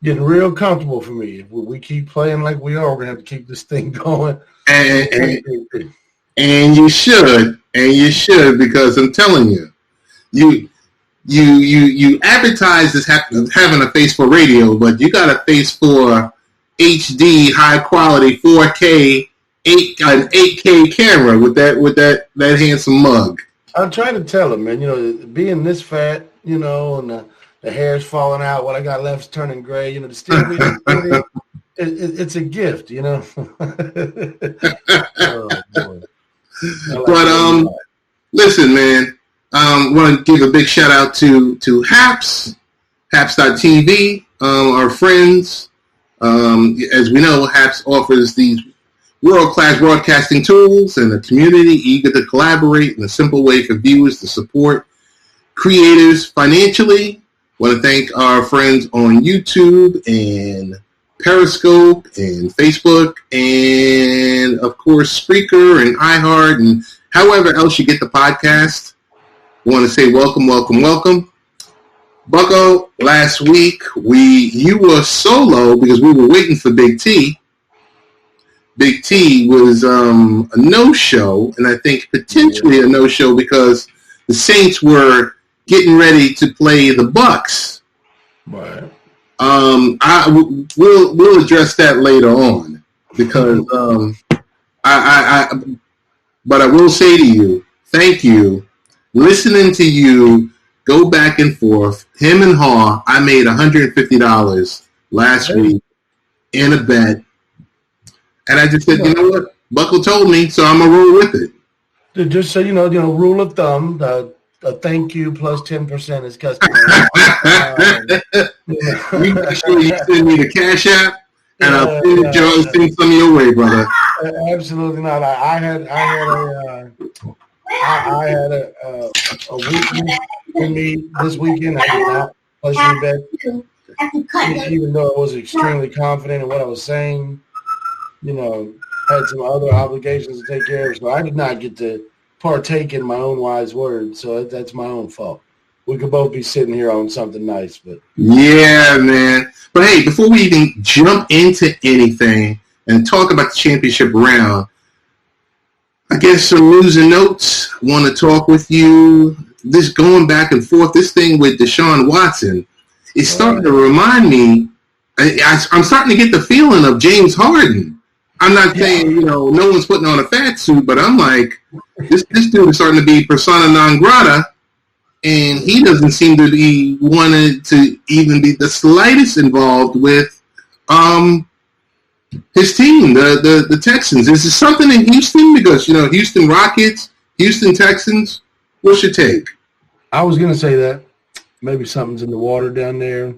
getting real comfortable for me. If we keep playing like we are, we're gonna have to keep this thing going. And you should, because I'm telling you, you advertise as having a face for radio, but you got a face for HD, high quality, 4K, an 8K camera with that handsome mug. I'm trying to tell him, man. Being this fat, and the hair's falling out. What I got left is turning gray. To still be, it's a gift, Oh, boy. But listen, man. Want to give a big shout out to Haps, Haps.tv, our friends. As we know, Haps offers these world-class broadcasting tools and a community eager to collaborate in a simple way for viewers to support creators financially. Want to thank our friends on YouTube and Periscope and Facebook and, of course, Spreaker and iHeart and however else you get the podcast. Want to say welcome. Bucko, last week you were solo because we were waiting for Big T. Big T was a no-show, and I think potentially a no-show because the Saints were getting ready to play the Bucks. Right. We'll address that later on because but I will say to you, thank you. Listening to you go back and forth, him and Haw, I made $150 last week in a bet. And I just said, you know what? Buckle told me, so I'm going to roll with it. Just so you know, rule of thumb, a thank you plus 10% is customary. You make sure you send me the Cash App, and I'll send some your way, brother. Absolutely not. I had a weekend for me this weekend. I did not place any bet, even though I was extremely confident in what I was saying. Had some other obligations to take care of, so I did not get to partake in my own wise words. So that's my own fault. We could both be sitting here on something nice, but yeah, man. But hey, before we even jump into anything and talk about the championship round, I guess some news and notes. Want to talk with you. This going back and forth, this thing with DeShaun Watson is starting to remind me. I'm starting to get the feeling of James Harden. I'm not saying, no one's putting on a fat suit, but I'm like, this dude is starting to be persona non grata, and he doesn't seem to be wanted to even be the slightest involved with his team, the Texans. Is there something in Houston? Because, Houston Rockets, Houston Texans, what's your take? I was going to say that. Maybe something's in the water down there,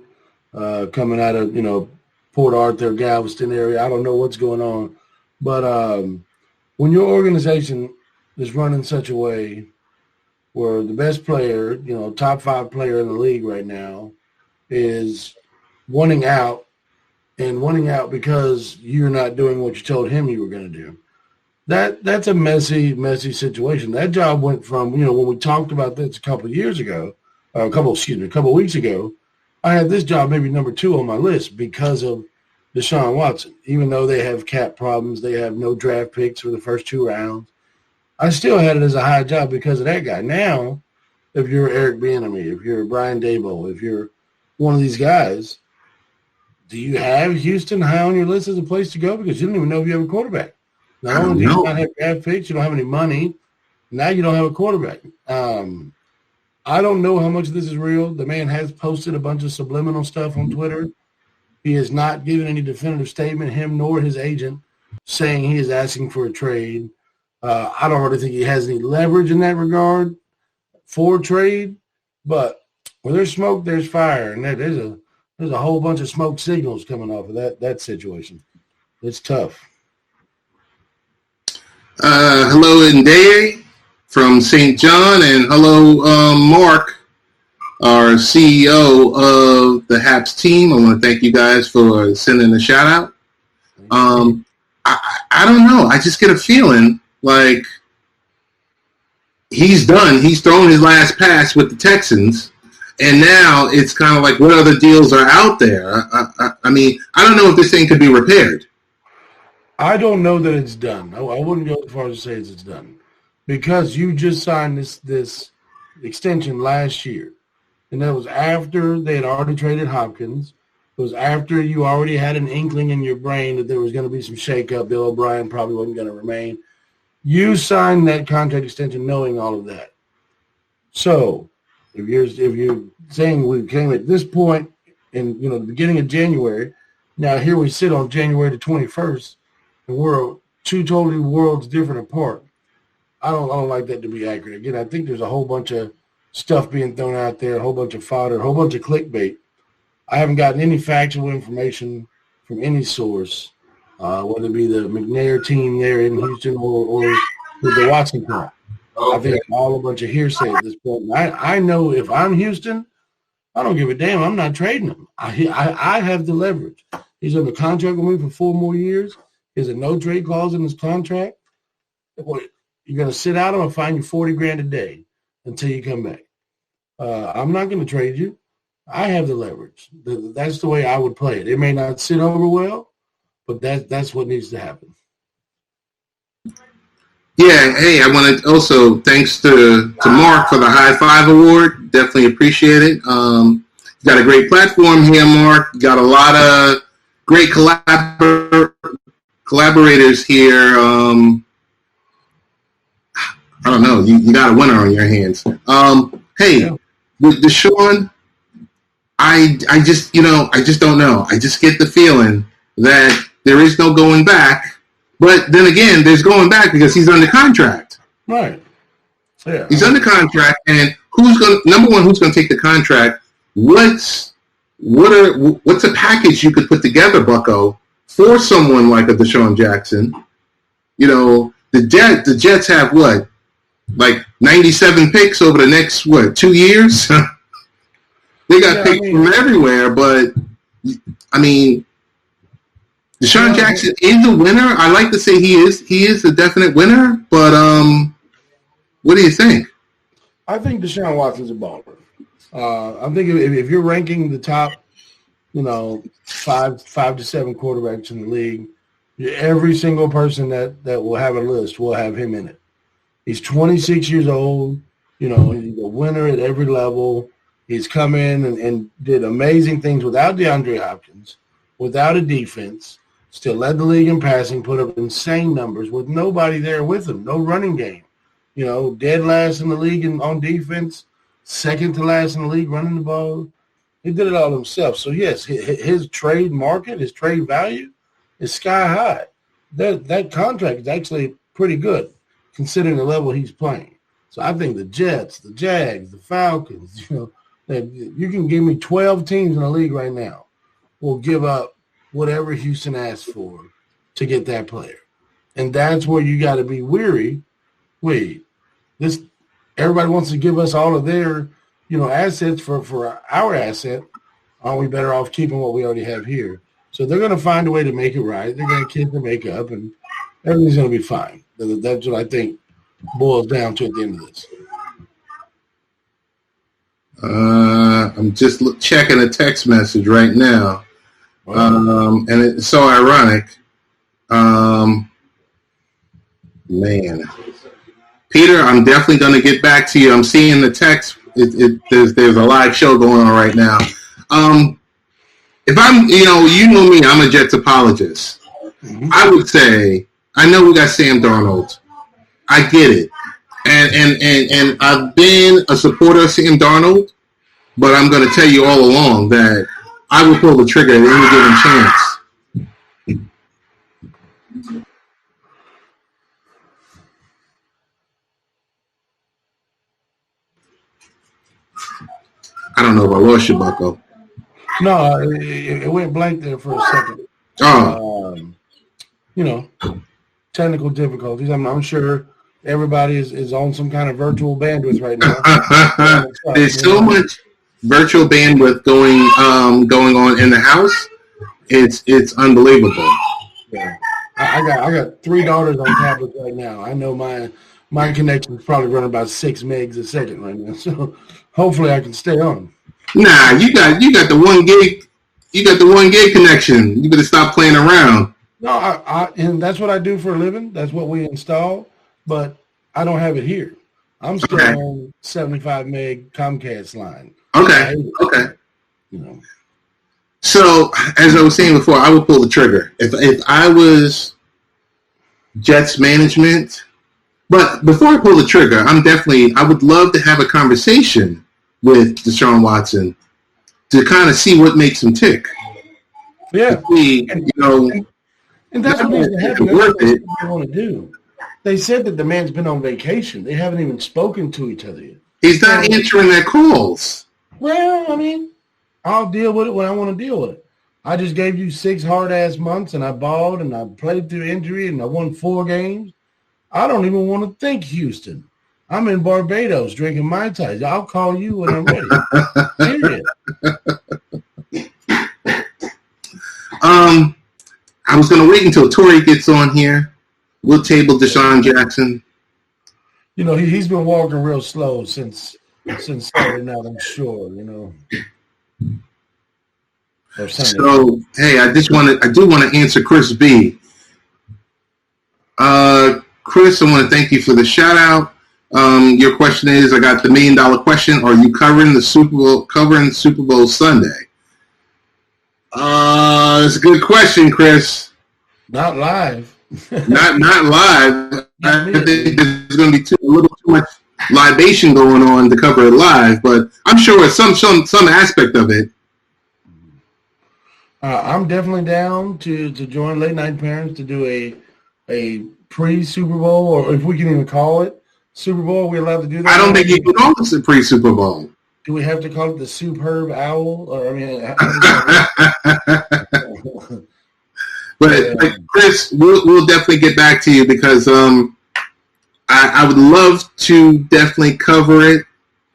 coming out of, Port Arthur, Galveston area. I don't know what's going on. But when your organization is run in such a way where the best player, top 5 player in the league right now is wanting out because you're not doing what you told him you were going to do, that's a messy situation. That job went from, when we talked about this a couple weeks ago, I had this job maybe number 2 on my list because of DeShaun Watson. Even though they have cap problems, they have no draft picks for the first 2 rounds, I still had it as a high job because of that guy. Now, if you're Eric Bienemy, if you're Brian Daboll, if you're one of these guys, do you have Houston high on your list as a place to go? Because you don't even know if you have a quarterback. Not only do you not have draft picks, you don't have any money. Now you don't have a quarterback. I don't know how much of this is real. The man has posted a bunch of subliminal stuff on Twitter. He has not given any definitive statement, him nor his agent, saying he is asking for a trade. I don't really think he has any leverage in that regard for trade. But where there's smoke, there's fire. And there's a whole bunch of smoke signals coming off of that situation. It's tough. Hello, Ndeye from St. John, and hello, Mark, our CEO of the Haps team. I want to thank you guys for sending a shout out. I don't know. I just get a feeling like he's done. He's thrown his last pass with the Texans, And now it's kind of like, what other deals are out there? I mean, I don't know if this thing could be repaired. I don't know that it's done. I wouldn't go as far as to say it's done, because you just signed this extension last year, and that was after they had already traded Hopkins. It was after you already had an inkling in your brain that there was going to be some shakeup. Bill O'Brien probably wasn't going to remain. You signed that contract extension knowing all of that. So if you're saying we came at this point in the beginning of January, now here we sit on January the 21st, and we're two totally worlds different apart. I don't like that to be accurate. Again, I think there's a whole bunch of stuff being thrown out there, a whole bunch of fodder, a whole bunch of clickbait. I haven't gotten any factual information from any source, whether it be the McNair team there in Houston or the Watson camp. Okay. I think it's all a bunch of hearsay at this point. I know if I'm Houston, I don't give a damn. I'm not trading him. I have the leverage. He's under contract with me for 4 more years. There's a no-trade clause in his contract. You're going to sit out him and find you $40,000 a day until you come back. I'm not going to trade you. I have the leverage. That's the way I would play it. It may not sit over well, but that's what needs to happen. Yeah, hey, I want to also thanks to Mark for the High Five Award. Definitely appreciate it. You got a great platform here, Mark. You got a lot of great collaborators here. I don't know. You got a winner on your hands. Hey, with DeShaun, I just don't know. I just get the feeling that there is no going back. But then again, there's going back because he's under contract. Right. Yeah. He's under contract, and who's going to take the contract? What's a package you could put together, Bucko, for someone like a DeShaun Jackson? The Jets have what? Like 97 picks over the next 2 years? They got picks from everywhere, but I mean, DeShaun Jackson is a winner. I like to say he is a definite winner, but what do you think? I think DeShaun Watson's a baller. I think if you're ranking the top, 5 to 7 quarterbacks in the league, every single person that will have a list will have him in it. He's 26 years old. He's a winner at every level. He's come in and did amazing things without DeAndre Hopkins, without a defense, still led the league in passing, put up insane numbers with nobody there with him, no running game. Dead last in the league on defense, second to last in the league running the ball. He did it all himself. So, yes, his trade market, his trade value is sky high. That contract is actually pretty good considering the level he's playing. So I think the Jets, the Jags, the Falcons, you can give me 12 teams in the league right now will give up whatever Houston asks for to get that player. And that's where you got to be weary. Wait, everybody wants to give us all of their, assets for our asset. Aren't we better off keeping what we already have here? So they're going to find a way to make it right. They're going to keep the makeup, and everything's going to be fine. That's what I think boils down to at the end of this. I'm just checking a text message right now. Wow. And it's so ironic. Man. Peter, I'm definitely going to get back to you. I'm seeing the text. There's a live show going on right now. If I'm, you know me, I'm a Jets apologist. Mm-hmm. I would say, I know we got Sam Darnold. I get it. And I've been a supporter of Sam Darnold, but I'm going to tell you all along that I will pull the trigger at any given chance. I don't know if I lost you, Bucko. No, it went blank there for a second. Oh. Technical difficulties. I'm sure everybody is on some kind of virtual bandwidth right now. There's so much virtual bandwidth going on in the house. It's unbelievable. Yeah, I got 3 daughters on tablets right now. I know my connection is probably running about 6 megs a second right now. So hopefully I can stay on. Nah, you got the 1 gig. You got the 1 gig connection. You better stop playing around. No, and that's what I do for a living. That's what we install, but I don't have it here. I'm still on 75 meg Comcast line. Okay. You know. So, as I was saying before, I would pull the trigger if I was Jets management. But before I pull the trigger, I would love to have a conversation with DeShaun Watson to kind of see what makes him tick. Yeah. See, and that's what needs to happen. That's what they want to do. They said that the man's been on vacation. They haven't even spoken to each other yet. He's not answering their calls. Well, I mean, I'll deal with it when I want to deal with it. I just gave you 6 hard-ass months, and I balled, and I played through injury, and I won 4 games. I don't even want to think Houston. I'm in Barbados drinking Mai Tais. I'll call you when I'm ready. Period. I was going to wait until Tory gets on here. We'll table DeShaun Jackson. He's been walking real slow since Saturday night, I'm sure, So, hey, I do want to answer Chris B. Chris, I want to thank you for the shout out. Your question is, I got the $1 million question. Are you covering the Super Bowl Sunday? It's a good question, Chris. Not live. not live. I think there's going to be a little too much libation going on to cover it live, but I'm sure it's some aspect of it. I'm definitely down to join Late Night Parents to do a pre-Super Bowl, or if we can even call it Super Bowl. Are we allowed to do that? I don't think you can call it a pre-Super Bowl. Do we have to call it the Superb Owl? But Chris, we'll definitely get back to you because I would love to definitely cover it,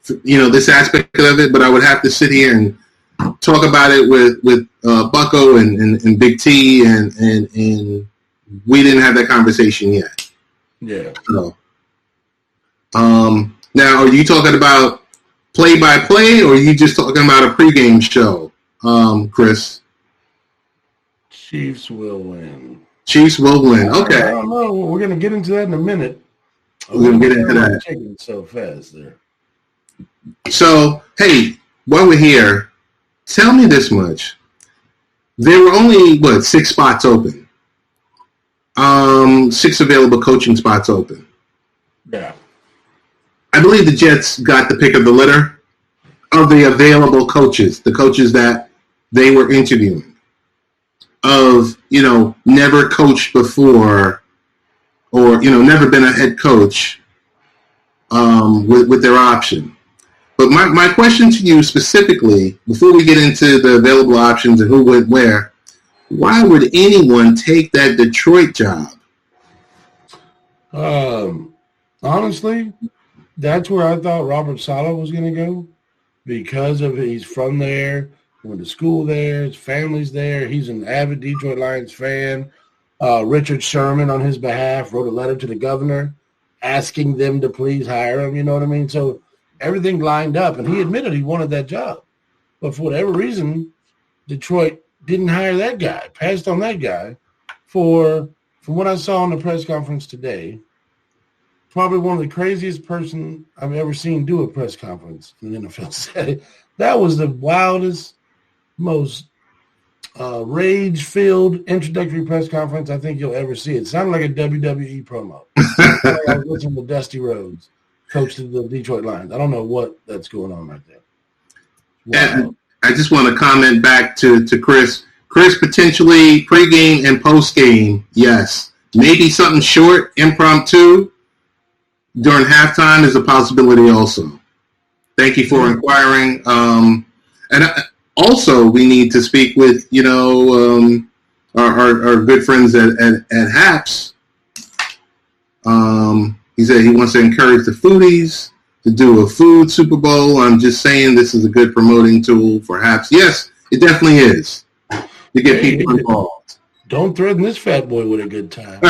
this aspect of it, but I would have to sit here and talk about it with Bucko and Big T, and we didn't have that conversation yet. Yeah. So, now, are you talking about play-by-play, or are you just talking about a pregame show, Chris? Chiefs will win. Chiefs will win. Okay. I don't know. We're going to get into that in a minute. We're going to get into that. Chicken so fast there. So, hey, while we're here, tell me this much. There were only, 6 spots open? 6 available coaching spots open. Yeah. I believe the Jets got the pick of the litter of the available coaches, the coaches that they were interviewing, of, never coached before or, never been a head coach with their option. But my question to you specifically, before we get into the available options and who went where, why would anyone take that Detroit job? Honestly, that's where I thought Robert Saleh was going to go because of he's from there, went to school there, his family's there. He's an avid Detroit Lions fan. Richard Sherman, on his behalf, wrote a letter to the governor asking them to please hire him. You know what I mean? So everything lined up, and he admitted he wanted that job. But for whatever reason, Detroit didn't hire that guy, passed on that guy. From what I saw in the press conference today, probably one of the craziest person I've ever seen do a press conference in the NFL setting. That was the wildest, most rage-filled introductory press conference I think you'll ever see. It sounded like a WWE promo. I was listening to Dusty Rhodes, coach of the Detroit Lions. I don't know what that's going on right there. Wow. And I just want to comment back to Chris. Chris, potentially pregame and postgame, yes. Maybe something short, impromptu, during halftime is a possibility also. Thank you for inquiring. Also, we need to speak with, our good friends at Haps. He said he wants to encourage the foodies to do a food Super Bowl. I'm just saying this is a good promoting tool for Haps. Yes, it definitely is to get people involved. Don't threaten this fat boy with a good time.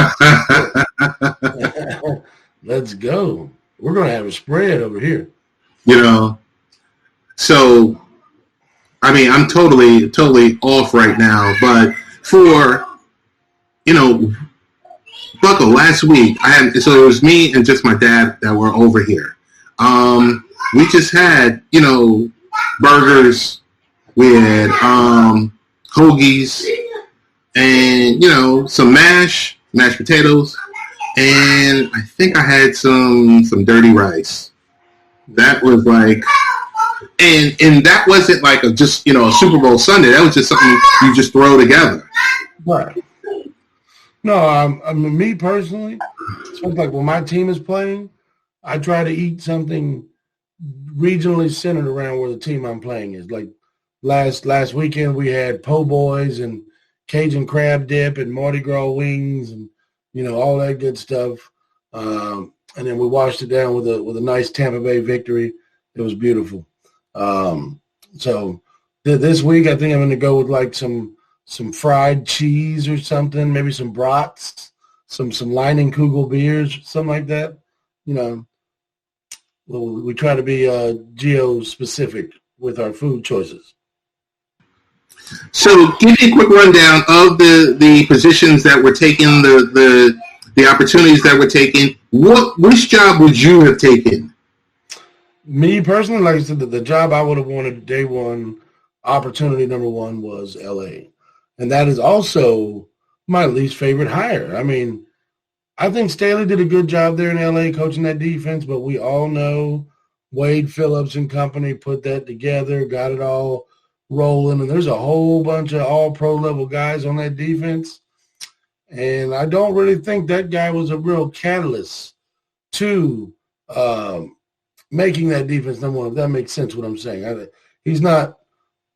Let's go. We're going to have a spread over here. So I mean, I'm totally off right now. But for, Bucko, last week, so it was me and just my dad that were over here. We just had, burgers. We had hoagies and, some mashed potatoes. And I think I had some dirty rice. That was like, and that wasn't like a Super Bowl Sunday. That was just something you just throw together. Right. No, I mean, me personally, it's like when my team is playing, I try to eat something regionally centered around where the team I'm playing is. Like last weekend, we had po' boys and Cajun crab dip and Mardi Gras wings and all that good stuff. And then we washed it down with a nice Tampa Bay victory. It was beautiful. So this week, I think I'm going to go with like some fried cheese or something, maybe some brats, some Leinenkugel beers, something like that. We try to be geo-specific with our food choices. So give me a quick rundown of the positions that were taken, the opportunities that were taken. Which job would you have taken? Me personally, like I said, the job I would have wanted day one, opportunity number one was L.A. And that is also my least favorite hire. I mean, I think Staley did a good job there in L.A. coaching that defense, but we all know Wade Phillips and company put that together, got it all rolling, and there's a whole bunch of all-pro level guys on that defense. And I don't really think that guy was a real catalyst to making that defense number one, if that makes sense what I'm saying. He's not,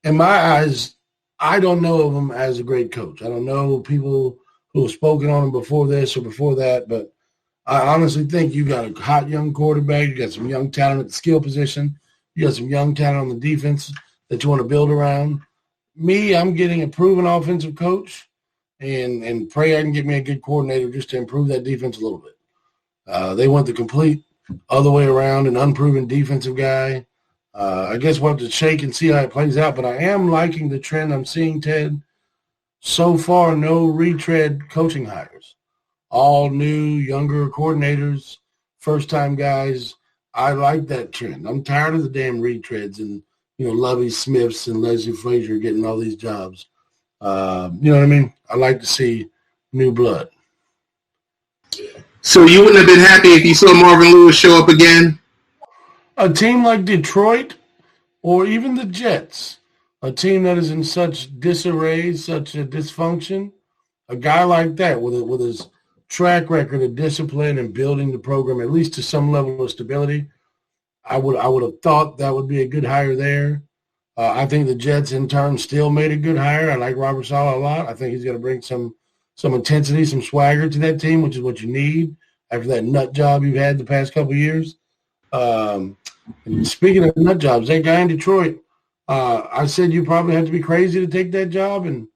in my eyes, I don't know of him as a great coach. I don't know people who have spoken on him before this or before that, but I honestly think you got a hot young quarterback, you got some young talent at the skill position, you got some young talent on the defense that you want to build around. Me, I'm getting a proven offensive coach and pray I can get me a good coordinator just to improve that defense a little bit. They went the complete other way around, an unproven defensive guy. I guess we'll have to shake and see how it plays out, but I am liking the trend I'm seeing, Ted. So far, no retread coaching hires. All new, younger coordinators, first-time guys. I like that trend. I'm tired of the damn retreads and, Lovie Smiths and Leslie Frazier getting all these jobs. You know what I mean? I like to see new blood. So you wouldn't have been happy if you saw Marvin Lewis show up again? A team like Detroit or even the Jets, a team that is in such disarray, such a dysfunction, a guy like that with his track record of discipline and building the program at least to some level of stability, I would have thought that would be a good hire there. I think the Jets in turn still made a good hire. I like Robert Saleh a lot. I think he's going to bring some intensity, some swagger to that team, which is what you need after that nut job you've had the past couple of years. And speaking of nut jobs, that guy in Detroit, I said you probably have to be crazy to take that job. And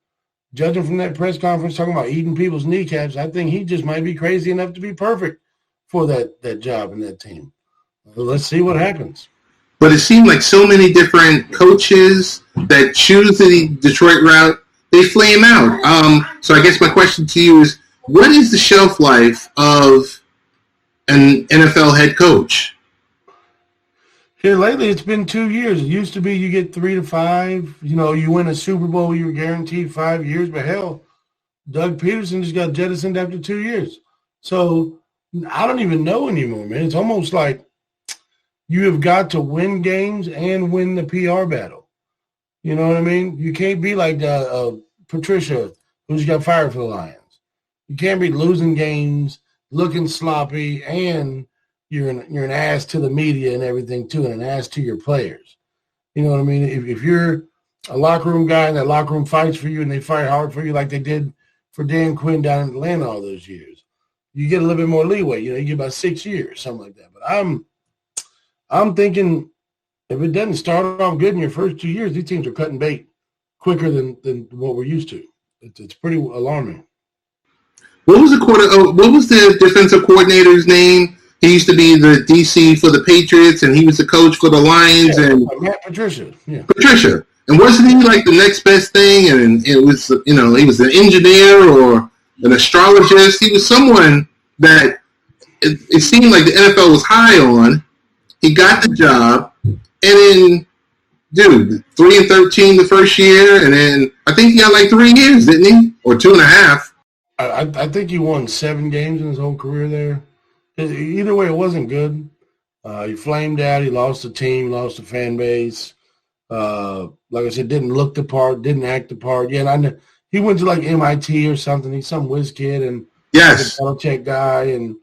judging from that press conference talking about eating people's kneecaps, I think he just might be crazy enough to be perfect for that job and that team. Well, let's see what happens. But it seemed like so many different coaches that choose the Detroit route, they flame out. So I guess my question to you is, what is the shelf life of an NFL head coach? Here lately, it's been 2 years. It used to be you get 3 to 5. You win a Super Bowl, you're guaranteed 5 years. But hell, Doug Peterson just got jettisoned after 2 years. So I don't even know anymore, man. It's almost like you have got to win games and win the PR battle. You know what I mean? You can't be like Patricia, who just got fired for the Lions. You can't be losing games, looking sloppy, and you're an ass to the media and everything too, and an ass to your players. You know what I mean? If you're a locker room guy and that locker room fights for you and they fight hard for you like they did for Dan Quinn down in Atlanta all those years, you get a little bit more leeway. You get about 6 years, something like that. But I'm thinking if it doesn't start off good in your first 2 years, these teams are cutting bait quicker than what we're used to. It's pretty alarming. What was the defensive coordinator's name? He used to be the DC for the Patriots, and he was the coach for the Lions. Yeah, and Matt Patricia. Yeah. Patricia. And wasn't he like the next best thing? And it was, he was an engineer or an astrologist. He was someone that it seemed like the NFL was high on. He got the job, and then, dude, 3-13 the first year, and then I think he got like 3 years, didn't he? Or 2.5. I think he won 7 games in his whole career there. Either way, it wasn't good. He flamed out. He lost the team, lost the fan base. Like I said, didn't look the part, didn't act the part. Yeah, and I know he went to like MIT or something. He's some whiz kid and yes, a Belichick guy. And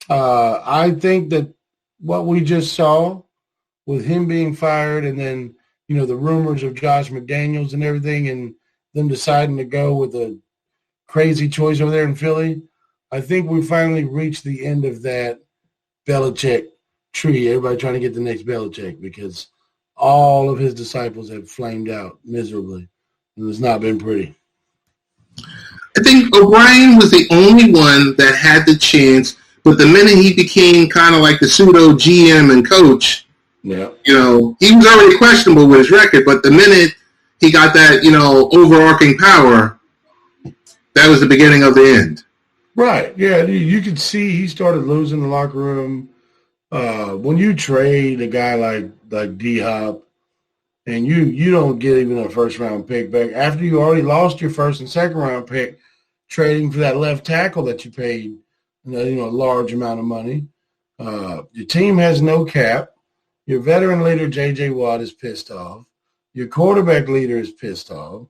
I think that what we just saw with him being fired, and then the rumors of Josh McDaniels and everything, and them deciding to go with a crazy choice over there in Philly, I think we finally reached the end of that Belichick tree. Everybody trying to get the next Belichick, because all of his disciples have flamed out miserably, and it's not been pretty. I think O'Brien was the only one that had the chance, but the minute he became kind of like the pseudo GM and coach, yeah, he was already questionable with his record, but the minute he got that, overarching power, that was the beginning of the end. Right. Yeah, you could see he started losing the locker room. When you trade a guy like D-Hop, and you don't get even a first-round pick back after you already lost your first and second-round pick, trading for that left tackle that you paid a large amount of money. Your team has no cap. Your veteran leader, J.J. Watt, is pissed off. Your quarterback leader is pissed off.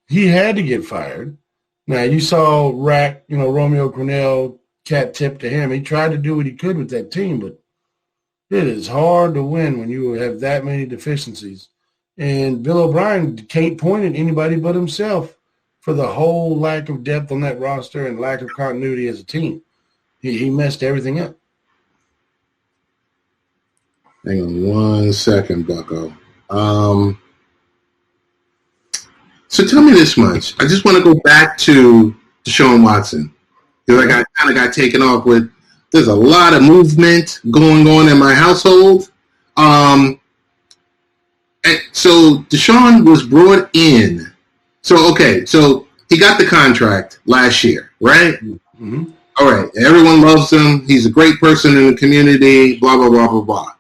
He had to get fired. Now, you saw Romeo Crennel, cat tip to him. He tried to do what he could with that team, but it is hard to win when you have that many deficiencies. And Bill O'Brien can't point at anybody but himself for the whole lack of depth on that roster and lack of continuity as a team. He messed everything up. Hang on 1 second, Bucko. So tell me this much. I just want to go back to DeShaun Watson, because I kind of got taken off with. There's a lot of movement going on in my household. And so DeShaun was brought in. So he got the contract last year, right? Mm-hmm. All right. Everyone loves him. He's a great person in the community. Blah blah blah blah blah.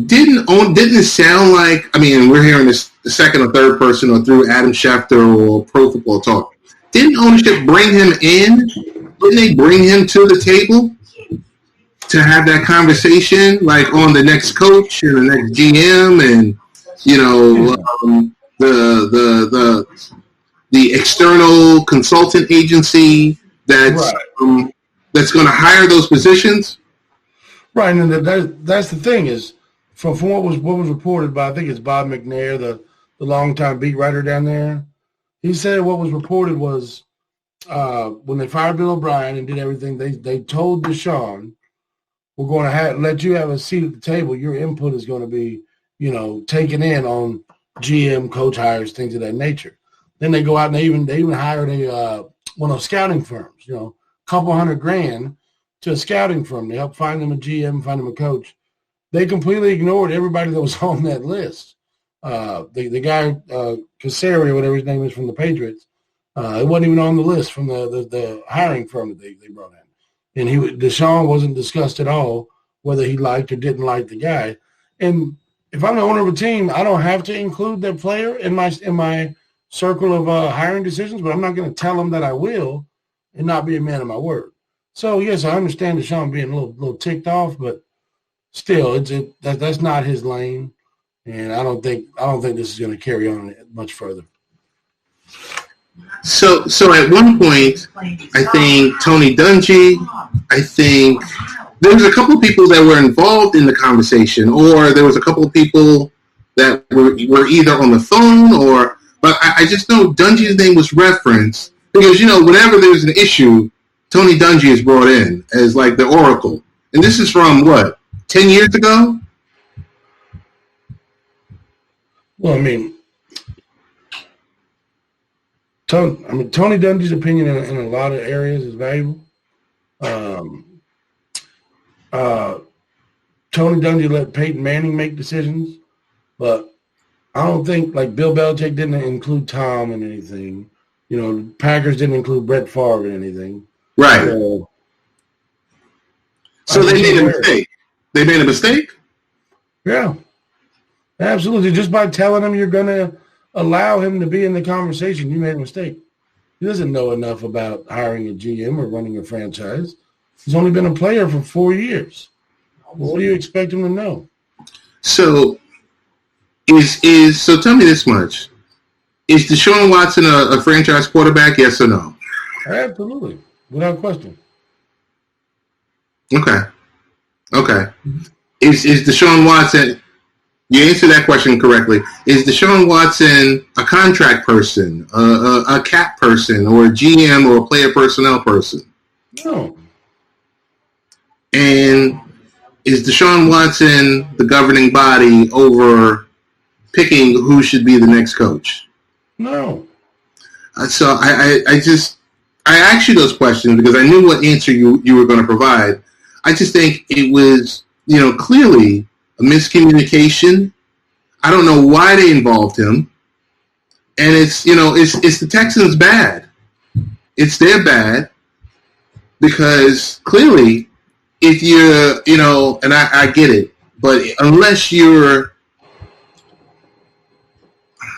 Didn't it sound like? I mean, we're hearing this the second or third person or through Adam Schefter or Pro Football Talk. Didn't ownership bring him in? Didn't they bring him to the table to have that conversation, like on the next coach and the next GM, and the external consultant agency that's going to hire those positions? Right, and that's the thing is, from what was reported by, I think it's Bob McNair, the longtime beat writer down there. He said what was reported was when they fired Bill O'Brien and did everything, they told DeShaun, we're going to let you have a seat at the table. Your input is going to be, taken in on GM, coach hires, things of that nature. Then they go out and they even hired one of those scouting firms, a couple $100,000 to a scouting firm to help find them a GM, find them a coach. They completely ignored everybody that was on that list. The guy, Casseri, or whatever his name is, from the Patriots, it wasn't even on the list from the hiring firm that they brought in. And DeShaun wasn't discussed at all whether he liked or didn't like the guy. And if I'm the owner of a team, I don't have to include that player in my circle of hiring decisions, but I'm not going to tell him that I will and not be a man of my word. So, yes, I understand DeShaun being a little ticked off, but still, that's not his lane, and I don't think this is going to carry on much further. So at one point, I think Tony Dungy, I think there was a couple of people that were involved in the conversation, or there was a couple of people that were either on the phone but I just know Dungy's name was referenced because, whenever there's an issue, Tony Dungy is brought in as like the oracle. And this is from 10 years ago? Well, Tony Dungy's opinion in a lot of areas is valuable. Tony Dungy let Peyton Manning make decisions But I don't think, like, Bill Belichick didn't include Tom in anything. You know, Packers didn't include Brett Favre in anything. Right. So they made a mistake. They made a mistake? Yeah. Absolutely. Just by telling him you're going to allow him to be in the conversation, you made a mistake. He doesn't know enough about hiring a GM or running a franchise. He's only been a player for 4 years. What do you expect him to know? So so tell me this much. Is DeShaun Watson a franchise quarterback, yes or no? Absolutely. Without question. Okay. Is DeShaun Watson, you answered that question correctly, is DeShaun Watson a contract person, a cap person, or a GM or a player personnel person? No. And is Deshaun Watson the governing body over picking who should be the next coach? No. So I asked you those questions because I knew what answer you were going to provide. I just think it was, clearly a miscommunication. I don't know why they involved him. And it's the Texans' bad. It's their bad because clearly if you're, and I get it, but unless you're,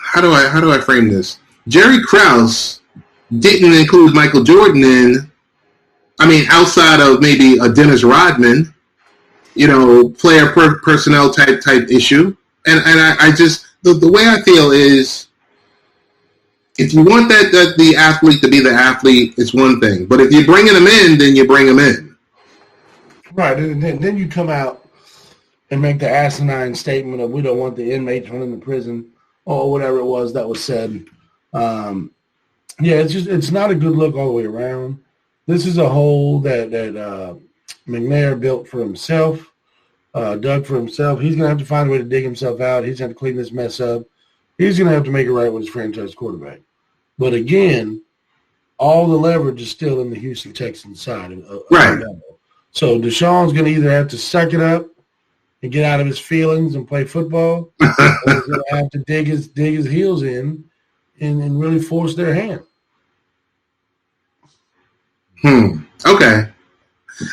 how do I frame this? Jerry Krause didn't include Michael Jordan in, outside of maybe a Dennis Rodman, player personnel type issue. And I just, the way I feel is, if you want that the athlete to be the athlete, it's one thing. But if you're bringing them in, then you bring them in. Right, and then you come out and make the asinine statement of we don't want the inmates running the prison or whatever it was that was said. It's not a good look all the way around. This is a hole that McNair built for himself, dug for himself. He's going to have to find a way to dig himself out. He's going to have to clean this mess up. He's going to have to make it right with his franchise quarterback. But again, all the leverage is still in the Houston Texans side. Right. So Deshaun's going to either have to suck it up and get out of his feelings and play football, or he's going to have to dig his heels in and really force their hand. Okay.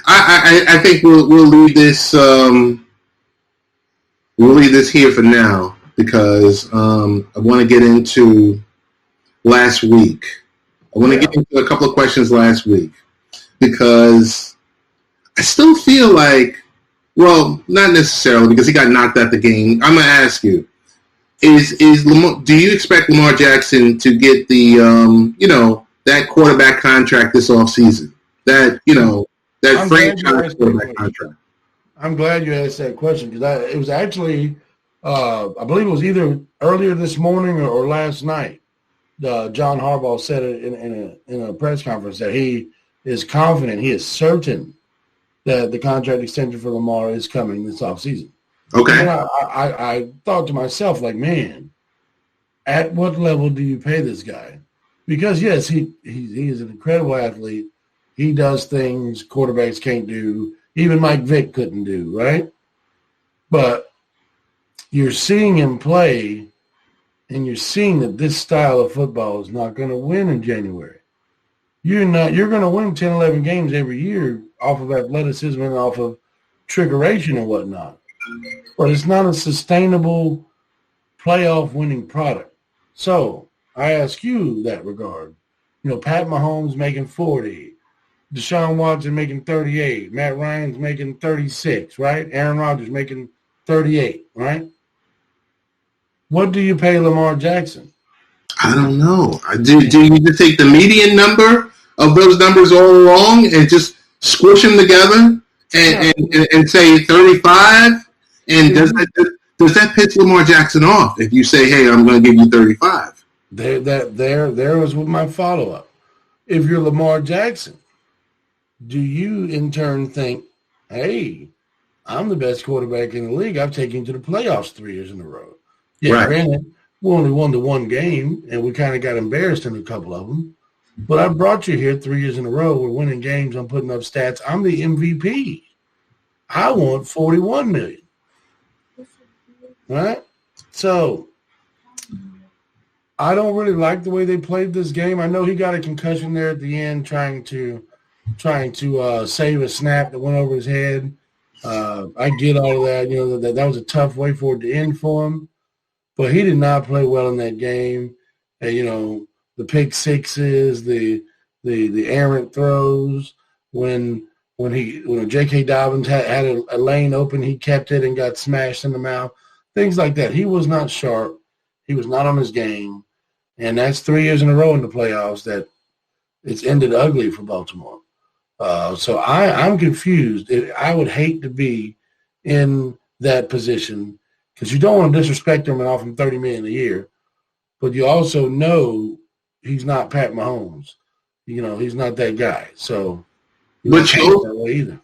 I think we'll leave this here for now because I want to get into last week. I want to get into a couple of questions last week because I still feel like, well, not necessarily because he got knocked out the game. I'm going to ask you, is Lamar, do you expect Lamar Jackson to get the, that quarterback contract this offseason? That franchise quarterback contract? I'm glad you asked that question because it was actually, I believe it was either earlier this morning or last night. John Harbaugh said it in a press conference that he is confident, he is certain that the contract extension for Lamar is coming this offseason. Okay. And I thought to myself, like, man, at what level do you pay this guy? Because, yes, he is an incredible athlete. He does things quarterbacks can't do, even Mike Vick couldn't do, right? But you're seeing him play, and you're seeing that this style of football is not going to win in January. You're going to win 10, 11 games every year off of athleticism and off of trickeration and whatnot. But it's not a sustainable playoff winning product. So I ask you that regard. Pat Mahomes making 40, DeShaun Watson making 38, Matt Ryan's making 36, right? Aaron Rodgers making 38, right? What do you pay Lamar Jackson? I don't know. Do you just take the median number of those numbers all along and just squish them together and say 35? And does that piss Lamar Jackson off if you say, hey, I'm going to give you 35? There was my follow-up. If you're Lamar Jackson, do you in turn think, hey, I'm the best quarterback in the league. I've taken you to the playoffs 3 years in a row. Yeah, right. Granted, we only won the one game, and we kind of got embarrassed in a couple of them. But I brought you here 3 years in a row. We're winning games. I'm putting up stats. I'm the MVP. I want $41 million. Right? So I don't really like the way they played this game. I know he got a concussion there at the end, trying to save a snap that went over his head. I get all of that. You know, that was a tough way for it to end for him. But he did not play well in that game. And, you know, the pick sixes, the errant throws, when J.K. Dobbins had a lane open, he kept it and got smashed in the mouth. Things like that. He was not sharp. He was not on his game. And that's 3 years in a row in the playoffs that it's ended ugly for Baltimore. So I'm confused. I would hate to be in that position because you don't want to disrespect him and offer him $30 million a year, but you also know he's not Pat Mahomes. You know, he's not that guy. So but you that way either.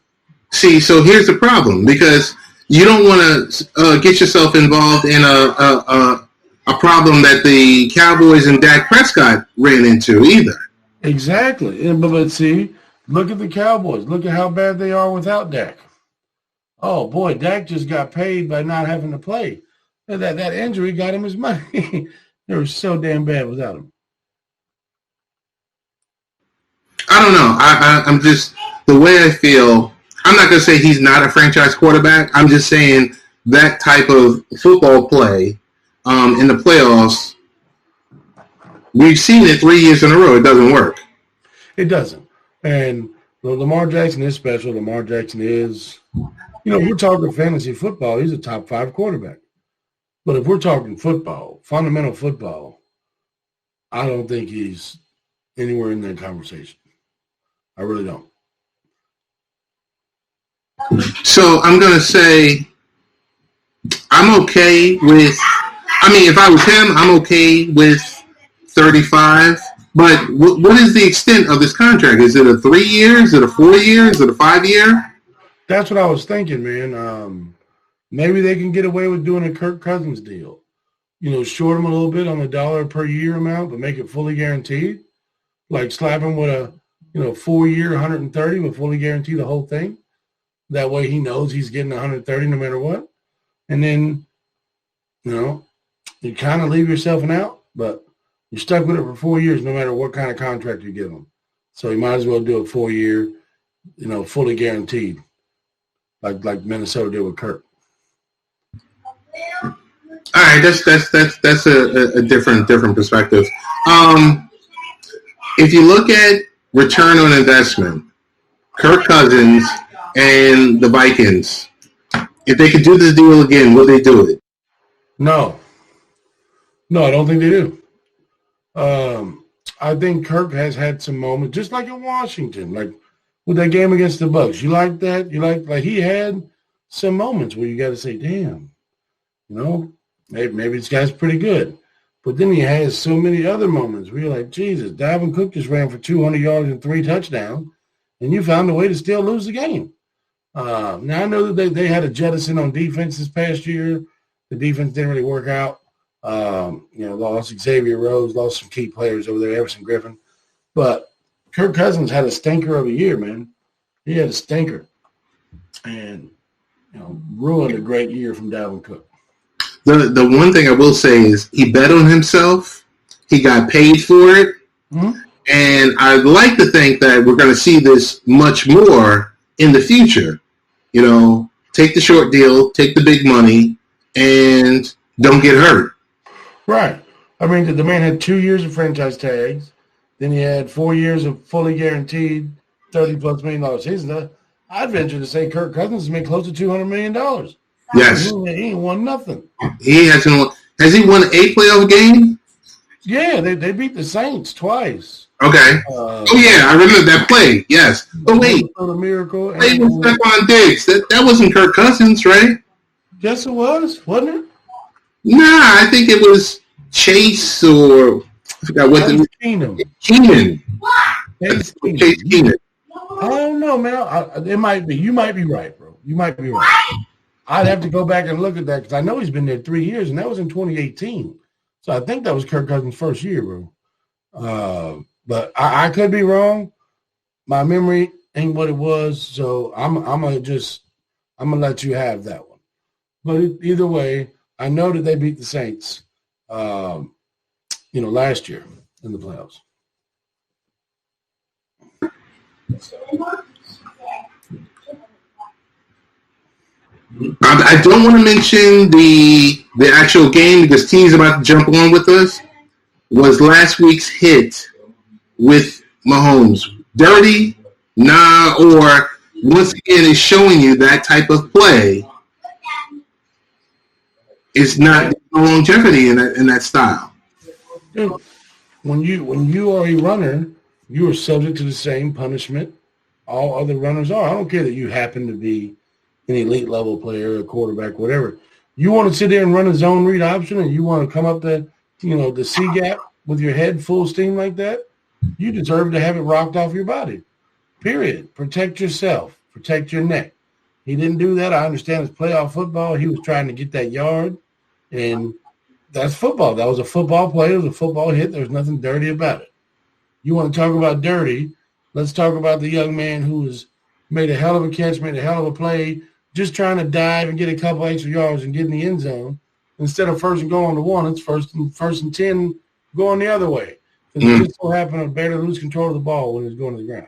See, so here's the problem, because you don't want to get yourself involved in a problem that the Cowboys and Dak Prescott ran into either. Exactly. But see, look at the Cowboys. Look at how bad they are without Dak. Oh, boy, Dak just got paid by not having to play. That injury got him his money. They were so damn bad without him. I don't know. I'm just, the way I feel, I'm not going to say he's not a franchise quarterback. I'm just saying that type of football play in the playoffs, we've seen it 3 years in a row. It doesn't work. It doesn't. And Lamar Jackson is special. Lamar Jackson is, you know, if we're talking fantasy football, he's a top 5 quarterback. But if we're talking football, fundamental football, I don't think he's anywhere in that conversation. I really don't. So I'm going to say I'm okay with, I mean, if I was him, I'm okay with 35. But what is the extent of this contract? Is it a 3 year? Is it a 4 year? Is it a 5 year? That's what I was thinking, man. Maybe they can get away with doing a Kirk Cousins deal. You know, short him a little bit on the dollar per year amount, but make it fully guaranteed. Like slap him with a, 4 year, 130, but fully guarantee the whole thing. That way he knows he's getting 130 no matter what. And then, you kind of leave yourself an out, but you're stuck with it for 4 years no matter what kind of contract you give him. So you might as well do a 4 year, fully guaranteed, like Minnesota did with Kirk. All right, that's a different perspective. If you look at return on investment, Kirk Cousins and the Vikings, if they could do this deal again, would they do it? No, I don't think they do. I think Kirk has had some moments, just like in Washington, like with that game against the Bucs. You like that? You like he had some moments where you got to say, damn, maybe this guy's pretty good. But then he has so many other moments where you're like, Jesus, Dalvin Cook just ran for 200 yards and 3 touchdowns, and you found a way to still lose the game. Now, I know that they had a jettison on defense this past year. The defense didn't really work out. Lost Xavier Rhodes, lost some key players over there, Everson Griffin. But Kirk Cousins had a stinker of a year, man. He had a stinker. And, ruined a great year from Dalvin Cook. The one thing I will say is he bet on himself. He got paid for it. Mm-hmm. And I'd like to think that we're going to see this much more in the future. Take the short deal, take the big money, and don't get hurt. Right. I mean, the man had 2 years of franchise tags. Then he had 4 years of fully guaranteed $30+ million season. I'd venture to say Kirk Cousins has made close to $200 million. Yes. He ain't won nothing. He hasn't won. Has he won a playoff game? Yeah, they beat the Saints twice. Okay. I remember that play. Yes. But wait. The miracle. Play with Stephon Diggs. That wasn't Kirk Cousins, right? Yes, it was. Wasn't it? Nah, I think it was Chase or I forgot what the Keenan. Chase Keenan. I don't know, man. It might be. You might be right, bro. You might be right. I'd have to go back and look at that because I know he's been there 3 years, and that was in 2018. So I think that was Kirk Cousins' first year, bro. But I could be wrong. My memory ain't what it was, so I'm gonna let you have that one. But either way, I know that they beat the Saints, last year in the playoffs. I don't want to mention the actual game because T's about to jump on with us. Was last week's hit with Mahomes dirty? Nah, or once again is showing you that type of play is not longevity in that style. Dude, when you are a runner, you are subject to the same punishment all other runners are. I don't care that you happen to be an elite level player, a quarterback, whatever. You want to sit there and run a zone read option and you want to come up the C gap with your head full steam like that, you deserve to have it rocked off your body. Period. Protect yourself. Protect your neck. He didn't do that. I understand it's playoff football. He was trying to get that yard, and that's football. That was a football play. It was a football hit. There was nothing dirty about it. You want to talk about dirty, let's talk about the young man who was made a hell of a catch, made a hell of a play, just trying to dive and get a couple extra yards and get in the end zone. Instead of first and goal on the 1, it's first and 10 going the other way. Because it just so happened to barely lose control of the ball when it was going to the ground.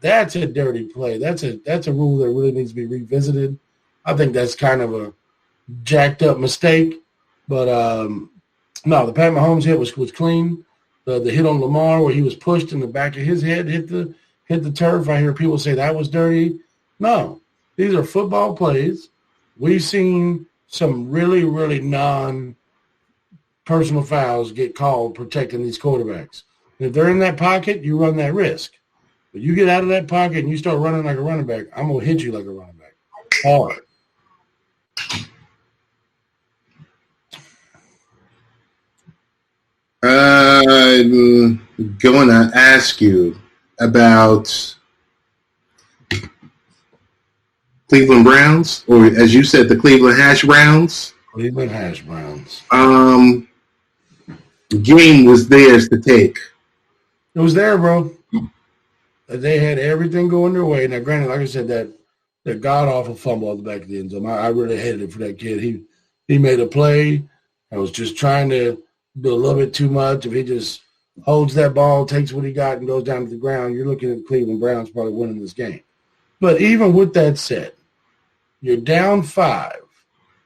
That's a dirty play. That's a rule that really needs to be revisited. I think that's kind of a jacked up mistake. But no, the Pat Mahomes hit was clean. The hit on Lamar where he was pushed in the back of his head, hit the turf. I hear people say that was dirty. No, these are football plays. We've seen some really, really non-personal fouls get called protecting these quarterbacks. And if they're in that pocket, you run that risk. But you get out of that pocket and you start running like a running back, I'm going to hit you like a running back. Hard. I'm going to ask you about Cleveland Browns, or as you said, the Cleveland Hash Browns. Cleveland Hash Browns. The game was theirs to take. It was there, bro. They had everything going their way. Now, granted, like I said, that god-awful fumble at the back of the end zone, I really hated it for that kid. He made a play. I was just trying to do a little bit too much. If he just holds that ball, takes what he got, and goes down to the ground, you're looking at the Cleveland Browns probably winning this game. But even with that said, you're down 5.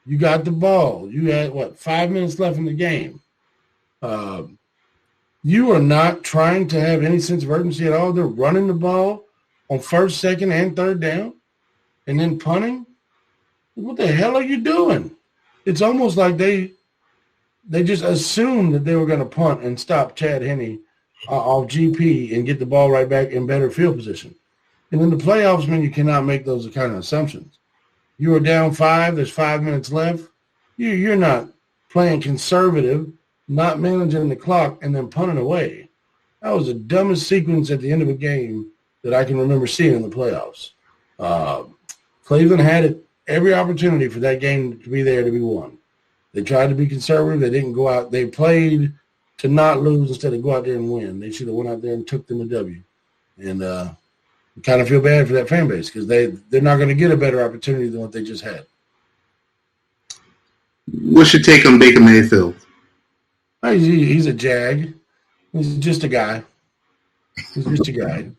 You got the ball. You had, 5 minutes left in the game. You are not trying to have any sense of urgency at all. They're running the ball on first, second, and third down and then punting. What the hell are you doing? It's almost like they just assumed that they were going to punt and stop Chad Henne off GP and get the ball right back in better field position. And in the playoffs, man, you cannot make those kind of assumptions. You are down 5. There's 5 minutes left. You're not playing conservative, not managing the clock, and then punting away. That was the dumbest sequence at the end of a game that I can remember seeing in the playoffs. Cleveland had every opportunity for that game to be there to be won. They tried to be conservative. They didn't go out. They played to not lose instead of go out there and win. They should have went out there and took them a W. And I kind of feel bad for that fan base because they're not going to get a better opportunity than what they just had. What's your take on Baker Mayfield? He's a jag. He's just a guy. He's just a guy.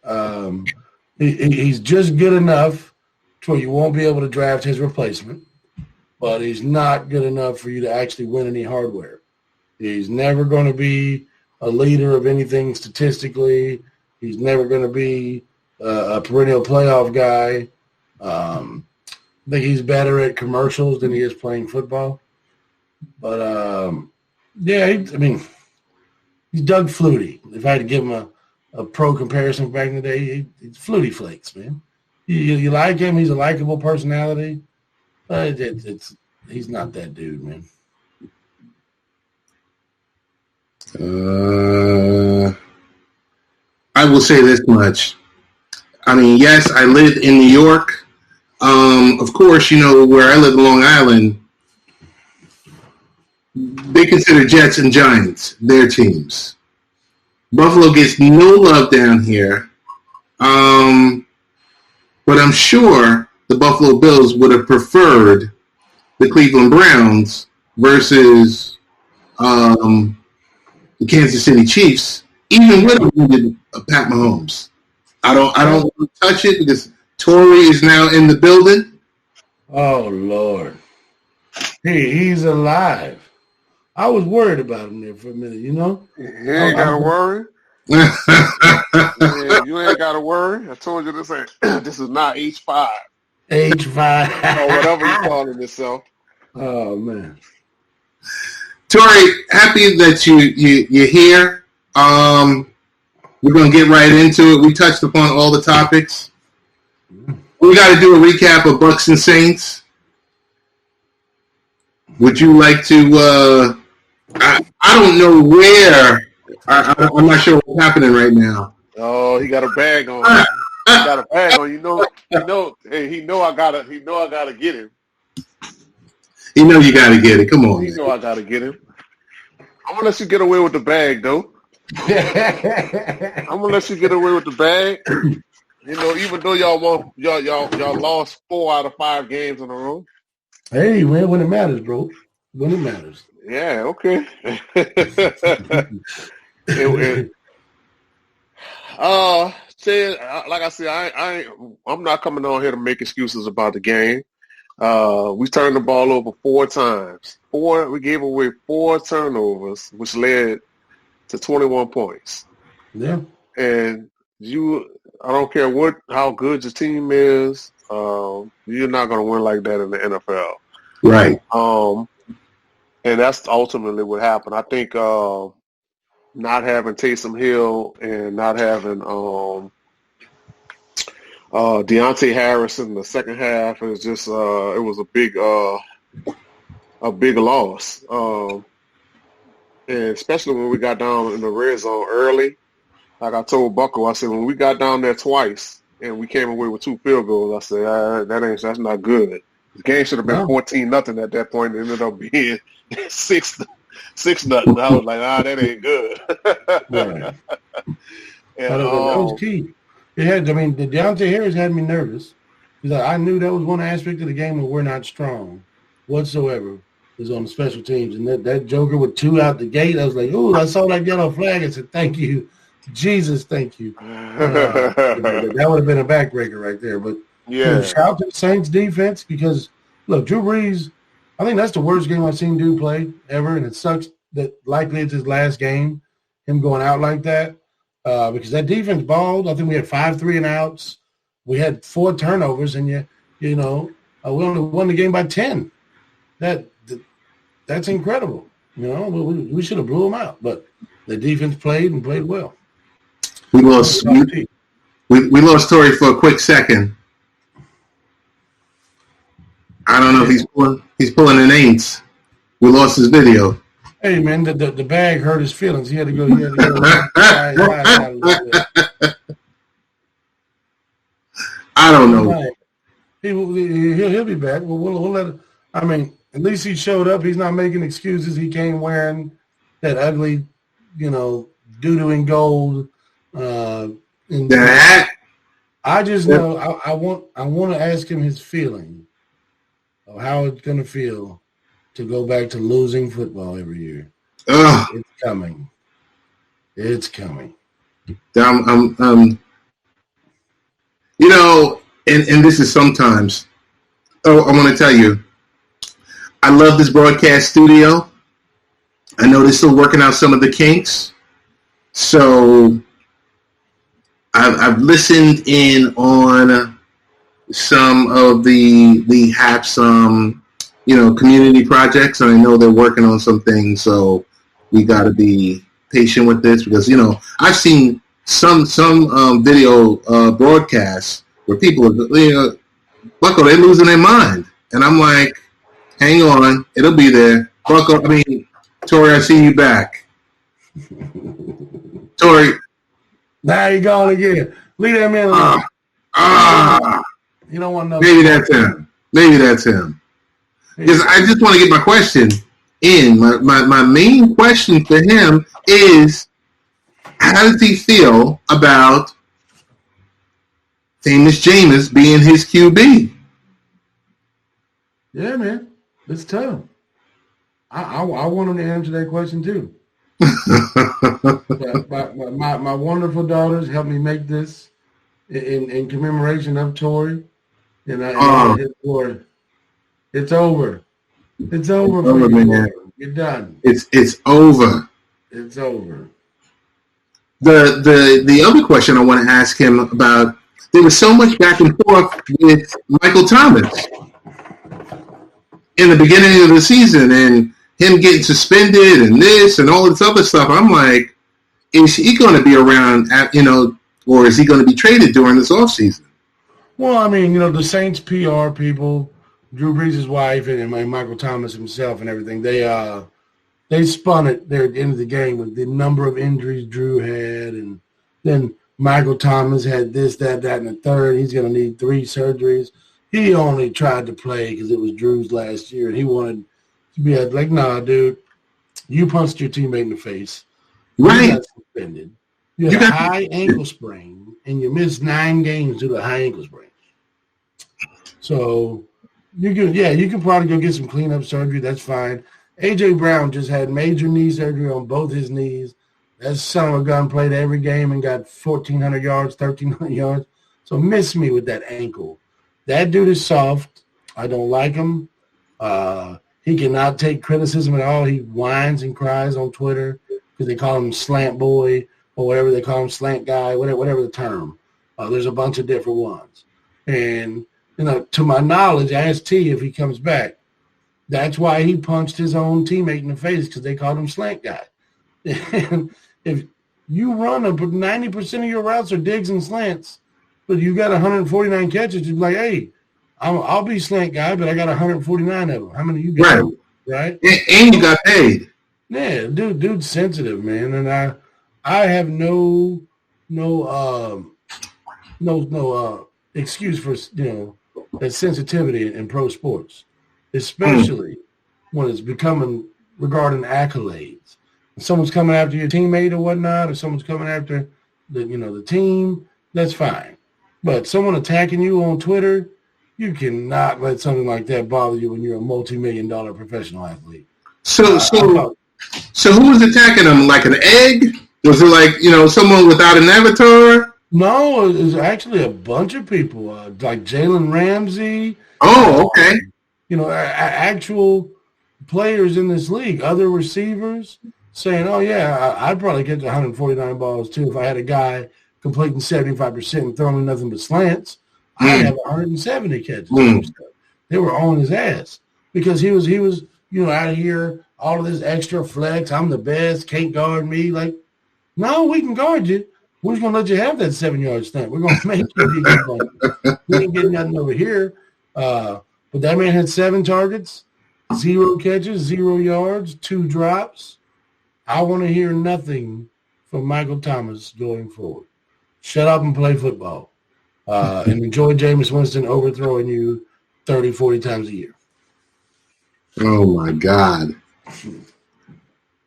He's just good enough to where you won't be able to draft his replacement, but he's not good enough for you to actually win any hardware. He's never going to be a leader of anything statistically. He's never going to be a perennial playoff guy. I think he's better at commercials than he is playing football. But, he's Doug Flutie. If I had to give him a pro comparison back in the day, he's Flutie Flakes, man. You like him. He's a likable personality. But he's not that dude, man. I will say this much. I mean, yes, I live in New York. Of course, where I live in Long Island, they consider Jets and Giants their teams. Buffalo gets no love down here. But I'm sure the Buffalo Bills would have preferred the Cleveland Browns versus the Kansas City Chiefs, even with Pat Mahomes. I don't want to touch it because Tory is now in the building. Oh Lord, he's alive. I was worried about him there for a minute, you know. You ain't got to worry. Yeah, you ain't got to worry. I told you this is not H5. H5. Or whatever you calling yourself. Oh man. Tory, happy that you're here. We're gonna get right into it. We touched upon all the topics. We got to do a recap of Bucks and Saints. Would you like to? I don't know where. I'm not sure what's happening right now. Oh, he got a bag on. He got a bag on. You know. Hey, he know I gotta get him. You know you gotta get it. Come on. You know I gotta get him. I'm gonna let you get away with the bag, though. I'm gonna let you get away with the bag. You know, even though y'all lost 4 out of 5 games in a row. Hey, man, when it matters, bro. When it matters. Yeah, okay. Like I said, I'm not coming on here to make excuses about the game. We turned the ball over 4 times. We gave away 4 turnovers, which led to 21 points. Yeah. And I don't care how good your team is, you're not going to win like that in the NFL. Right. And that's ultimately what happened. I think not having Taysom Hill and not having Deontay Harris in the second half is just it was a big loss. And especially when we got down in the red zone early. Like I told Bucko, I said when we got down there twice and we came away with 2 field goals, I said that's not good. The game should have been 14-0 at that point. It ended up being 6-0. I was like, that ain't good. Right. And, that was key. The Deontay Harris had me nervous because I knew that was one aspect of the game where we're not strong whatsoever. Is on the special teams, and that Joker with 2 out the gate. I was like, "Ooh!" I saw that yellow flag. I said, "Thank you, Jesus, thank you." That would have been a backbreaker right there. But yeah, shout out to the Saints defense because look, Drew Brees. I think that's the worst game I've seen Drew play ever, and it sucks that likely it's his last game. Him going out like that because that defense balled. I think we had 5 3-and-outs. We had 4 turnovers, and we only won the game by 10. That's incredible. You know, we should have blew them out, but the defense played well. We lost Tory for a quick second. I don't know if he's pulling an ain'ts. We lost his video. Hey man, the bag hurt his feelings. He had to go. I don't know. He'll be back. We'll let it. I mean, at least he showed up. He's not making excuses. He came wearing that ugly, doo-doo and gold. That. I just know I want to ask him his feeling of how it's going to feel to go back to losing football every year. It's coming. It's coming. And this is sometimes. Oh, I want to tell you. I love this broadcast studio. I know they're still working out some of the kinks. So I've listened in on some of the HAPS, community projects, and I know they're working on some things. So we got to be patient with this because, I've seen some video broadcasts where people are, Bucko, they're losing their mind. And I'm like, hang on, it'll be there. Tory, I see you back. Tory. Now you're going again. Leave that man alone. You don't want to know. Maybe that's him. Because I just want to get my question in. My main question for him is, how does he feel about famous Jameis being his QB? Yeah, man. It's tough. I want him to answer that question too. my wonderful daughters helped me make this in commemoration of Tory. And his boy, it's over. It's over for you, man. You're done. It's over. It's over. The other question I want to ask him about, there was so much back and forth with Michael Thomas in the beginning of the season and him getting suspended and this and all this other stuff. I'm like, is he going to be around or is he going to be traded during this offseason? Well, I mean, the Saints PR people, Drew Brees' wife and Michael Thomas himself and everything, they spun it there at the end of the game with the number of injuries Drew had, and then Michael Thomas had this, that, and the third. He's going to need 3 surgeries. He only tried to play because it was Drew's last year, and he wanted to be like, nah, dude, you punched your teammate in the face. Right. You got suspended. You had a high ankle sprain, and you missed 9 games due to a high ankle sprain. So you can probably go get some cleanup surgery. That's fine. A.J. Brown just had major knee surgery on both his knees. That son of a gun played every game and got 1,400 yards, 1,300 yards. So miss me with that ankle. That dude is soft. I don't like him. He cannot take criticism at all. He whines and cries on Twitter because they call him slant boy or whatever they call him, slant guy, whatever the term. There's a bunch of different ones. And, to my knowledge, I asked T if he comes back. That's why he punched his own teammate in the face, because they called him slant guy. And if you run 90% of your routes are digs and slants, but you got 149 catches, you're like, hey, I'll be slant guy, but I got 149 of them. How many you got? Right? And you got paid. Yeah, dude's sensitive, man. And I have no excuse for that sensitivity in pro sports, especially when it's becoming regarding accolades. If someone's coming after your teammate or whatnot, or someone's coming after the team, that's fine. But someone attacking you on Twitter, you cannot let something like that bother you when you're a multi-million-dollar professional athlete. So who was attacking him? Like an egg? Was it like someone without an avatar? No, it was actually a bunch of people, like Jalen Ramsey. Oh, okay. Actual players in this league, other receivers saying, oh, yeah, I'd probably catch 149 balls, too. If I had a guy completing 75% and throwing nothing but slants, I'd have 170 catches. They were on his ass because he was out here, all of this extra flex. I'm the best, can't guard me. Like, no, we can guard you. We're just going to let you have that 7-yard stunt. We're going to make you get one. We ain't getting nothing over here. But that man had 7 targets, 0 catches, 0 yards, 2 drops. I want to hear nothing from Michael Thomas going forward. Shut up and play football. And enjoy Jameis Winston overthrowing you 30, 40 times a year. Oh, my God.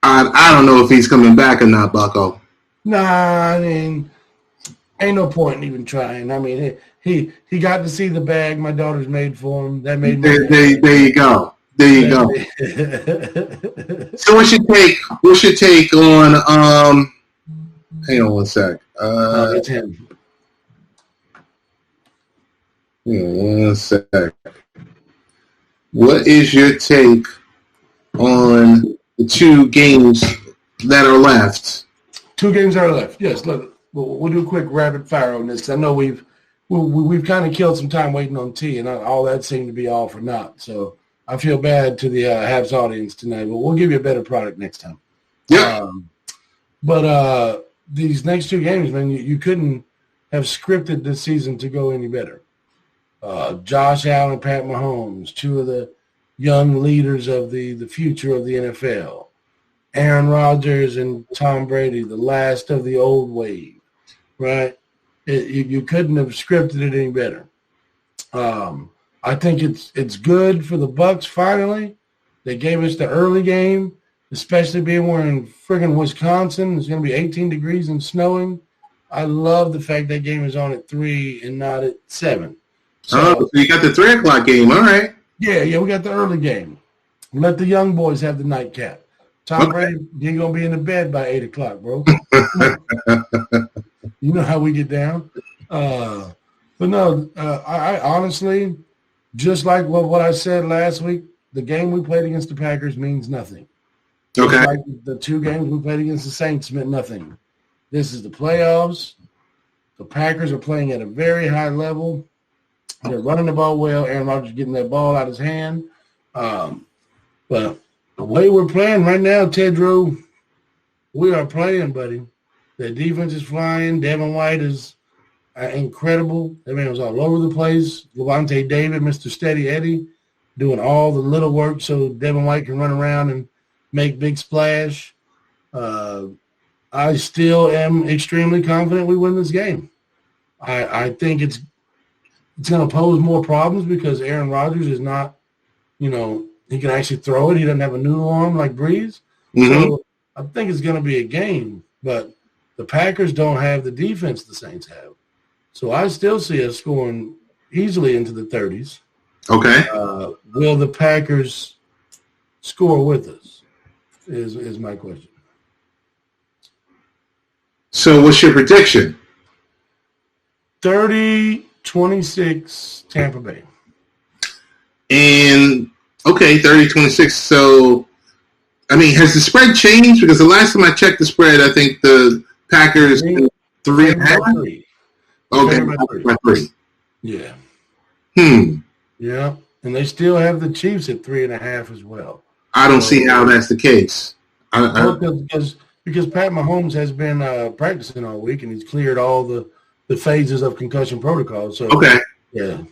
I don't know if he's coming back or not, Bucko. Nah, I mean, ain't no point in even trying. I mean, he got to see the bag my daughter's made for him. That made me there you go. There you go. So what's your take on hang on one sec. It's him. Hang on one sec. What is your take on the 2 games that are left? 2 games are left. Yes, look, we'll do a quick rapid fire on this. I know we've kind of killed some time waiting on T, and all that seemed to be all for naught. So I feel bad to the Habs audience tonight, but we'll give you a better product next time. Yeah. But these next 2 games, man, you couldn't have scripted this season to go any better. Josh Allen, Pat Mahomes, 2 of the young leaders of the future of the NFL. Aaron Rodgers and Tom Brady, the last of the old wave, right? You couldn't have scripted it any better. I think it's good for the Bucs finally. They gave us the early game, especially being we're in friggin' Wisconsin. It's going to be 18 degrees and snowing. I love the fact that game is on at 3 and not at 7. So you got the 3 o'clock game. All right. Yeah, we got the early game. Let the young boys have the nightcap. Tom Brady, you're going to be in the bed by 8 o'clock, bro. You know how we get down. But no, I honestly, just like what I said last week, the game we played against the Packers means nothing. Okay. Just like the 2 games we played against the Saints meant nothing. This is the playoffs. The Packers are playing at a very high level. They're running the ball well. Aaron Rodgers getting that ball out of his hand. But the way we're playing right now, Ted Drew, we are playing, buddy. The defense is flying. Devin White is incredible. That man was all over the place. Levante David, Mr. Steady Eddie, doing all the little work so Devin White can run around and make big splash. I still am extremely confident we win this game. I think it's going to pose more problems because Aaron Rodgers is not, he can actually throw it. He doesn't have a new arm like Breeze. Mm-hmm. So I think it's going to be a game, but the Packers don't have the defense the Saints have. So I still see us scoring easily into the 30s. Okay. Will the Packers score with us is my question. So what's your prediction? 30-26 Tampa Bay. And, okay, 30-26. So, has the spread changed? Because the last time I checked the spread, I think the Packers 3.5. Okay, by 3. Yeah. Yeah, and they still have the Chiefs at 3.5 as well. I don't see how that's the case. Because Pat Mahomes has been practicing all week and he's cleared all the phases of concussion protocol. So okay, yeah.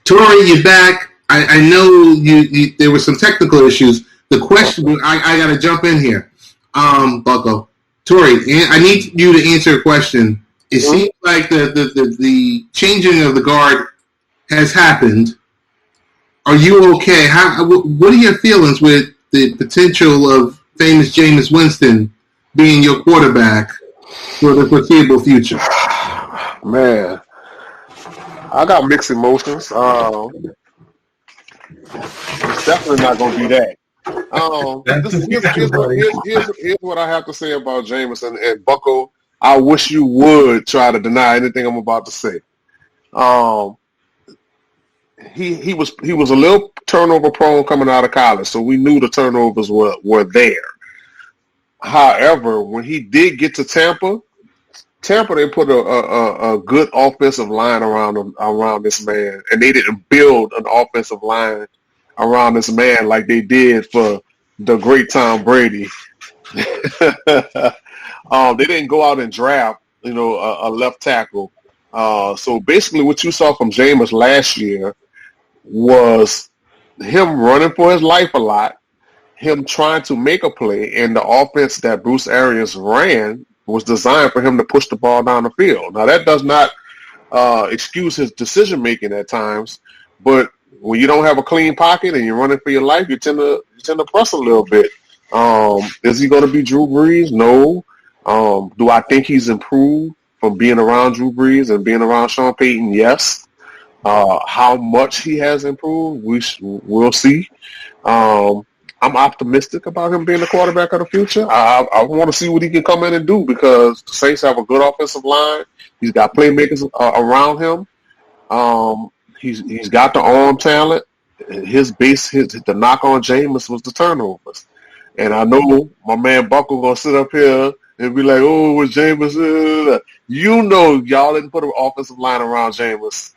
Tory, you're back. I know you there were some technical issues. The question I got to jump in here, Bucko. Tory, I need you to answer a question. It seems like the changing of the guard has happened. Are you okay? What are your feelings with the potential of famous Jameis Winston being your quarterback for the foreseeable future? Man, I got mixed emotions. It's definitely not going to be that. Here's what I have to say about Jameis and Bucko. I wish you would try to deny anything I'm about to say. He was a little turnover prone coming out of college, so we knew the turnovers were there. However, when he did get to Tampa, they put a good offensive line around this man, and they didn't build an offensive line around this man like they did for the great Tom Brady. They didn't go out and draft, a left tackle. So basically what you saw from Jameis last year was him running for his life a lot, him trying to make a play, and the offense that Bruce Arians ran was designed for him to push the ball down the field. Now, that does not excuse his decision-making at times, but when you don't have a clean pocket and you're running for your life, you tend to press a little bit. Is he going to be Drew Brees? No. Do I think he's improved from being around Drew Brees and being around Sean Payton? Yes. How much he has improved, we'll see. I'm optimistic about him being the quarterback of the future. I want to see what he can come in and do because the Saints have a good offensive line. He's got playmakers around him. He's got the arm talent. The knock on Jameis was the turnovers. And I know my man Buckle gonna sit up here and be like, "Oh, with Jameis, y'all didn't put an offensive line around Jameis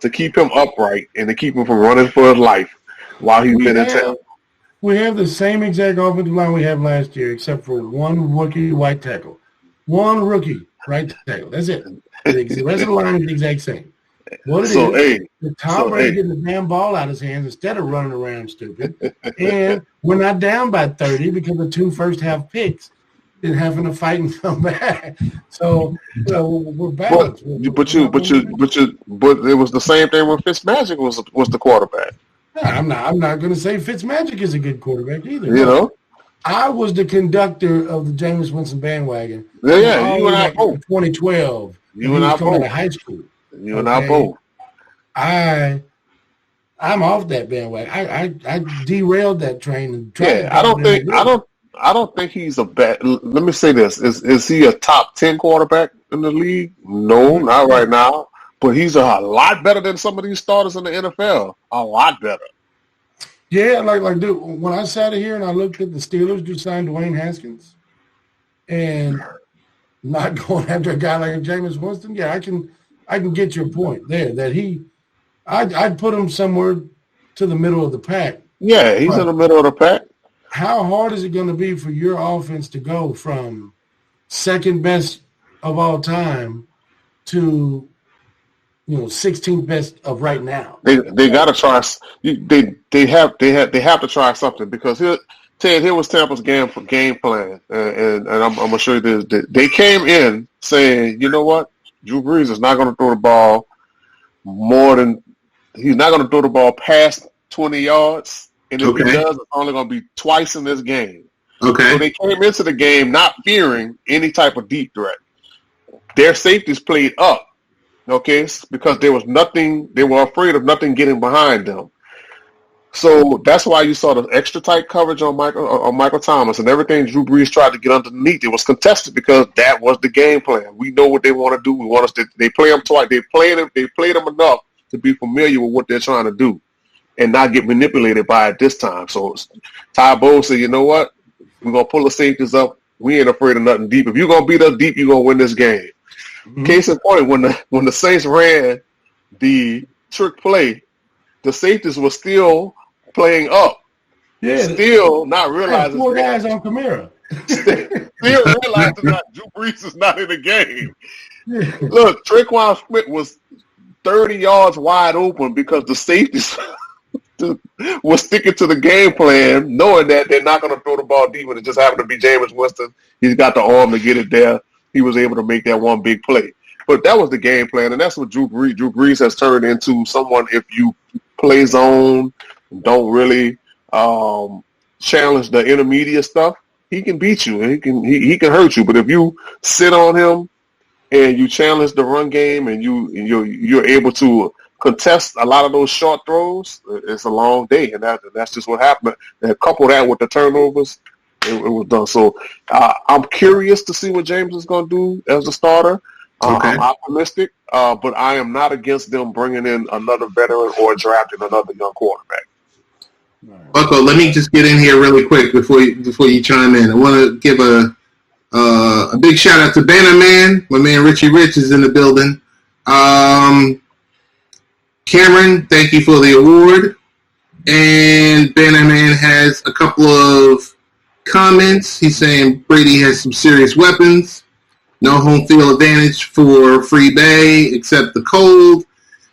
to keep him upright and to keep him from running for his life while he's been in town." We have the same exact offensive line we had last year, except for one rookie right tackle. One rookie right tackle. That's it. The rest of the line is the exact same. Tom Brady getting the damn ball out of his hands instead of running around stupid. And we're not down by 30 because of 2 first-half picks and having to fight and come back. So we're balanced. But it was the same thing when Fitzmagic was the quarterback. I'm not going to say Fitzmagic is a good quarterback either. I was the conductor of the Jameis Winston bandwagon. Yeah, you and I both. 2012. You and I both. Coming out of high school. You and I both. I I'm off that bandwagon. I derailed that train and tried to. I don't think he's a bad. Let me say this: is he a top 10 quarterback in the league? No, not right now. But he's a lot better than some of these starters in the NFL. A lot better. Yeah, like dude, when I sat here and I looked at the Steelers just signed Dwayne Haskins and not going after a guy like Jameis Winston, yeah, I can get your point there that I'd put him somewhere to the middle of the pack. Yeah, he's in the middle of the pack. How hard is it going to be for your offense to go from second best of all time to 16th best of right now? They got to try. They have to try something because here was Tampa's game plan, and I'm gonna show you this. They came in saying, you know what, Drew Brees is not going to throw the ball he's not going to throw the ball past 20 yards, and if he does, it's only going to be twice in this game. Okay. So they came into the game not fearing any type of deep threat. Their safeties played up. Okay, because there was nothing, they were afraid of nothing getting behind them. So that's why you saw the extra tight coverage on Michael Thomas and everything Drew Brees tried to get underneath. It was contested because that was the game plan. We know what they want to do. We want us to. They play them twice. They played them enough to be familiar with what they're trying to do and not get manipulated by it this time. So Ty Bowles said, you know what? We're gonna pull the safeties up. We ain't afraid of nothing deep. If you're gonna beat us deep, you're gonna win this game. Mm-hmm. Case in point, when the Saints ran the trick play, the safeties were still playing up. Yeah, still not realizing. 4 guys on Kamara. Still realizing that Drew Brees is not in the game. Yeah. Look, Traquan Smith was 30 yards wide open because the safeties was sticking to the game plan, knowing that they're not going to throw the ball deep, and it just happened to be Jameis Winston. He's got the arm to get it there. He was able to make that one big play. But that was the game plan, and that's what Drew Brees has turned into someone, if you play zone, don't really challenge the intermediate stuff, he can beat you, and he can hurt you. But if you sit on him and you challenge the run game and you're able to contest a lot of those short throws, it's a long day, and that's just what happened. And couple that with the turnovers, it was done. So I'm curious to see what James is going to do as a starter. Okay. I'm optimistic, but I am not against them bringing in another veteran or drafting another young quarterback. Bucko, let me just get in here really quick before you chime in. I want to give a big shout out to Banner Man. My man Richie Rich is in the building. Cameron, thank you for the award. And Banner Man has a couple of comments. He's saying Brady has some serious weapons. No home field advantage for Free Bay except the cold.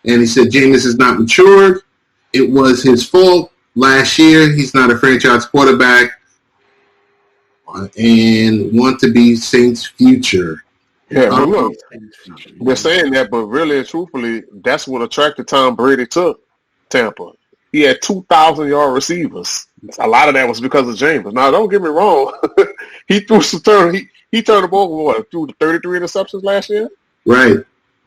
And he said Jameis is not matured. It was his fault last year. He's not a franchise quarterback and want to be Saints' future. Yeah, look, we're saying that, but really and truthfully, that's what attracted Tom Brady to Tampa. He had 2,000-yard receivers. A lot of that was because of Jameis. Now, don't get me wrong. He threw some turn. He turned the ball threw 33 interceptions last year. Right.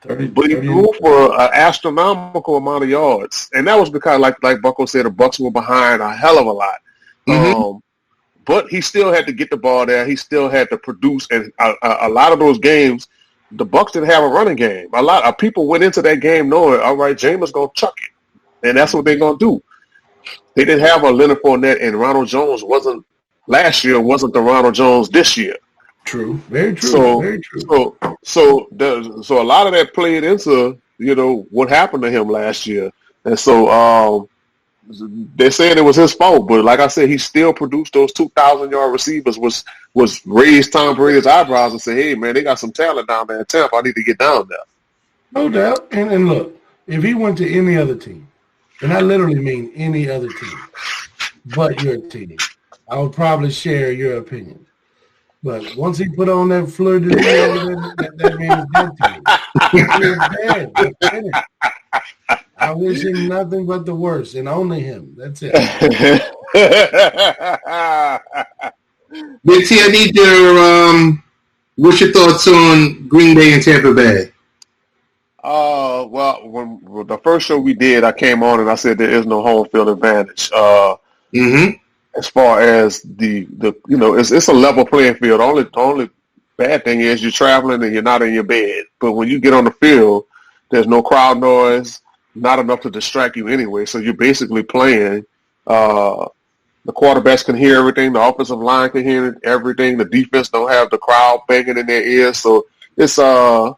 But he threw for an astronomical amount of yards, and that was because, like Bucko said, the Bucs were behind a hell of a lot. Mm-hmm. But he still had to get the ball there. He still had to produce, and a lot of those games, the Bucs didn't have a running game. A lot of people went into that game knowing, all right, Jameis gonna chuck it, and that's what they're gonna do. They didn't have a Leonard Fournette, and Ronald Jones wasn't the Ronald Jones this year. True, very true, very true. So a lot of that played into what happened to him last year, and so they're saying it was his fault. But like I said, he still produced those 2,000-yard receivers, was raised Tom Brady's eyebrows and say, hey man, they got some talent down there in Tampa. I need to get down there. No doubt. And look, if he went to any other team, and I literally mean any other team, but your team, I would probably share your opinion. But once he put on that fleur-de-lis, that man's dead to me. He's dead. I wish him nothing but the worst, and only him. That's it. Big T, I need your what's your thoughts on Green Bay and Tampa Bay? Well, when the first show we did, I came on and I said there is no home field advantage. As far as the it's a level playing field. The only bad thing is you're traveling and you're not in your bed. But when you get on the field, there's no crowd noise, not enough to distract you anyway. So you're basically playing. The quarterbacks can hear everything. The offensive line can hear everything. The defense don't have the crowd banging in their ears. So it's the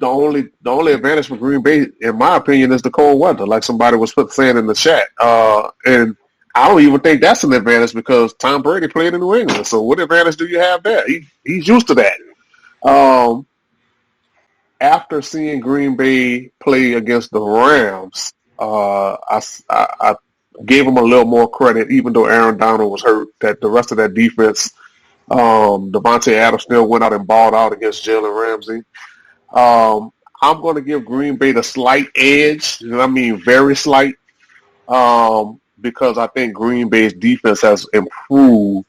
only advantage for Green Bay, in my opinion, is the cold weather. Like somebody was saying in the chat, and I don't even think that's an advantage because Tom Brady played in New England. So what advantage do you have there? He's used to that. After seeing Green Bay play against the Rams, I gave him a little more credit, even though Aaron Donald was hurt, that the rest of that defense, Devontae Adams still went out and balled out against Jalen Ramsey. I'm going to give Green Bay the slight edge, and I mean very slight, because I think Green Bay's defense has improved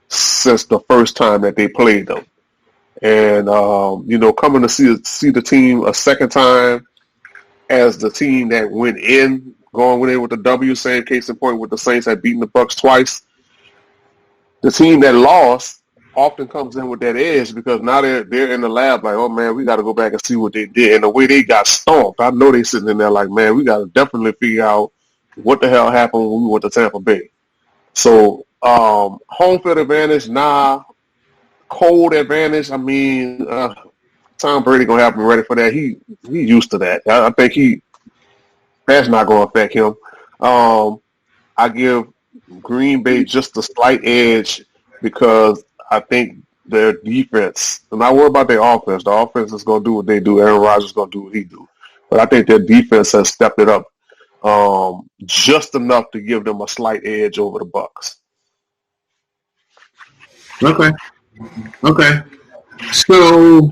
since the first time that they played them. And, coming to see the team a second time as the team that went in, going in with the W, same case in point with the Saints had beaten the Bucs twice. The team that lost often comes in with that edge because now they're in the lab like, oh, man, we got to go back and see what they did. And the way they got stomped, I know they sitting in there like, man, we got to definitely figure out what the hell happened when we went to Tampa Bay. So home field advantage, nah. Cold advantage, I mean, Tom Brady going to have me ready for that. He used to that. I think that's not going to affect him. I give Green Bay just a slight edge because I think their defense, I'm not worried about their offense. The offense is going to do what they do. Aaron Rodgers is going to do what he do. But I think their defense has stepped it up just enough to give them a slight edge over the Bucs. Okay. So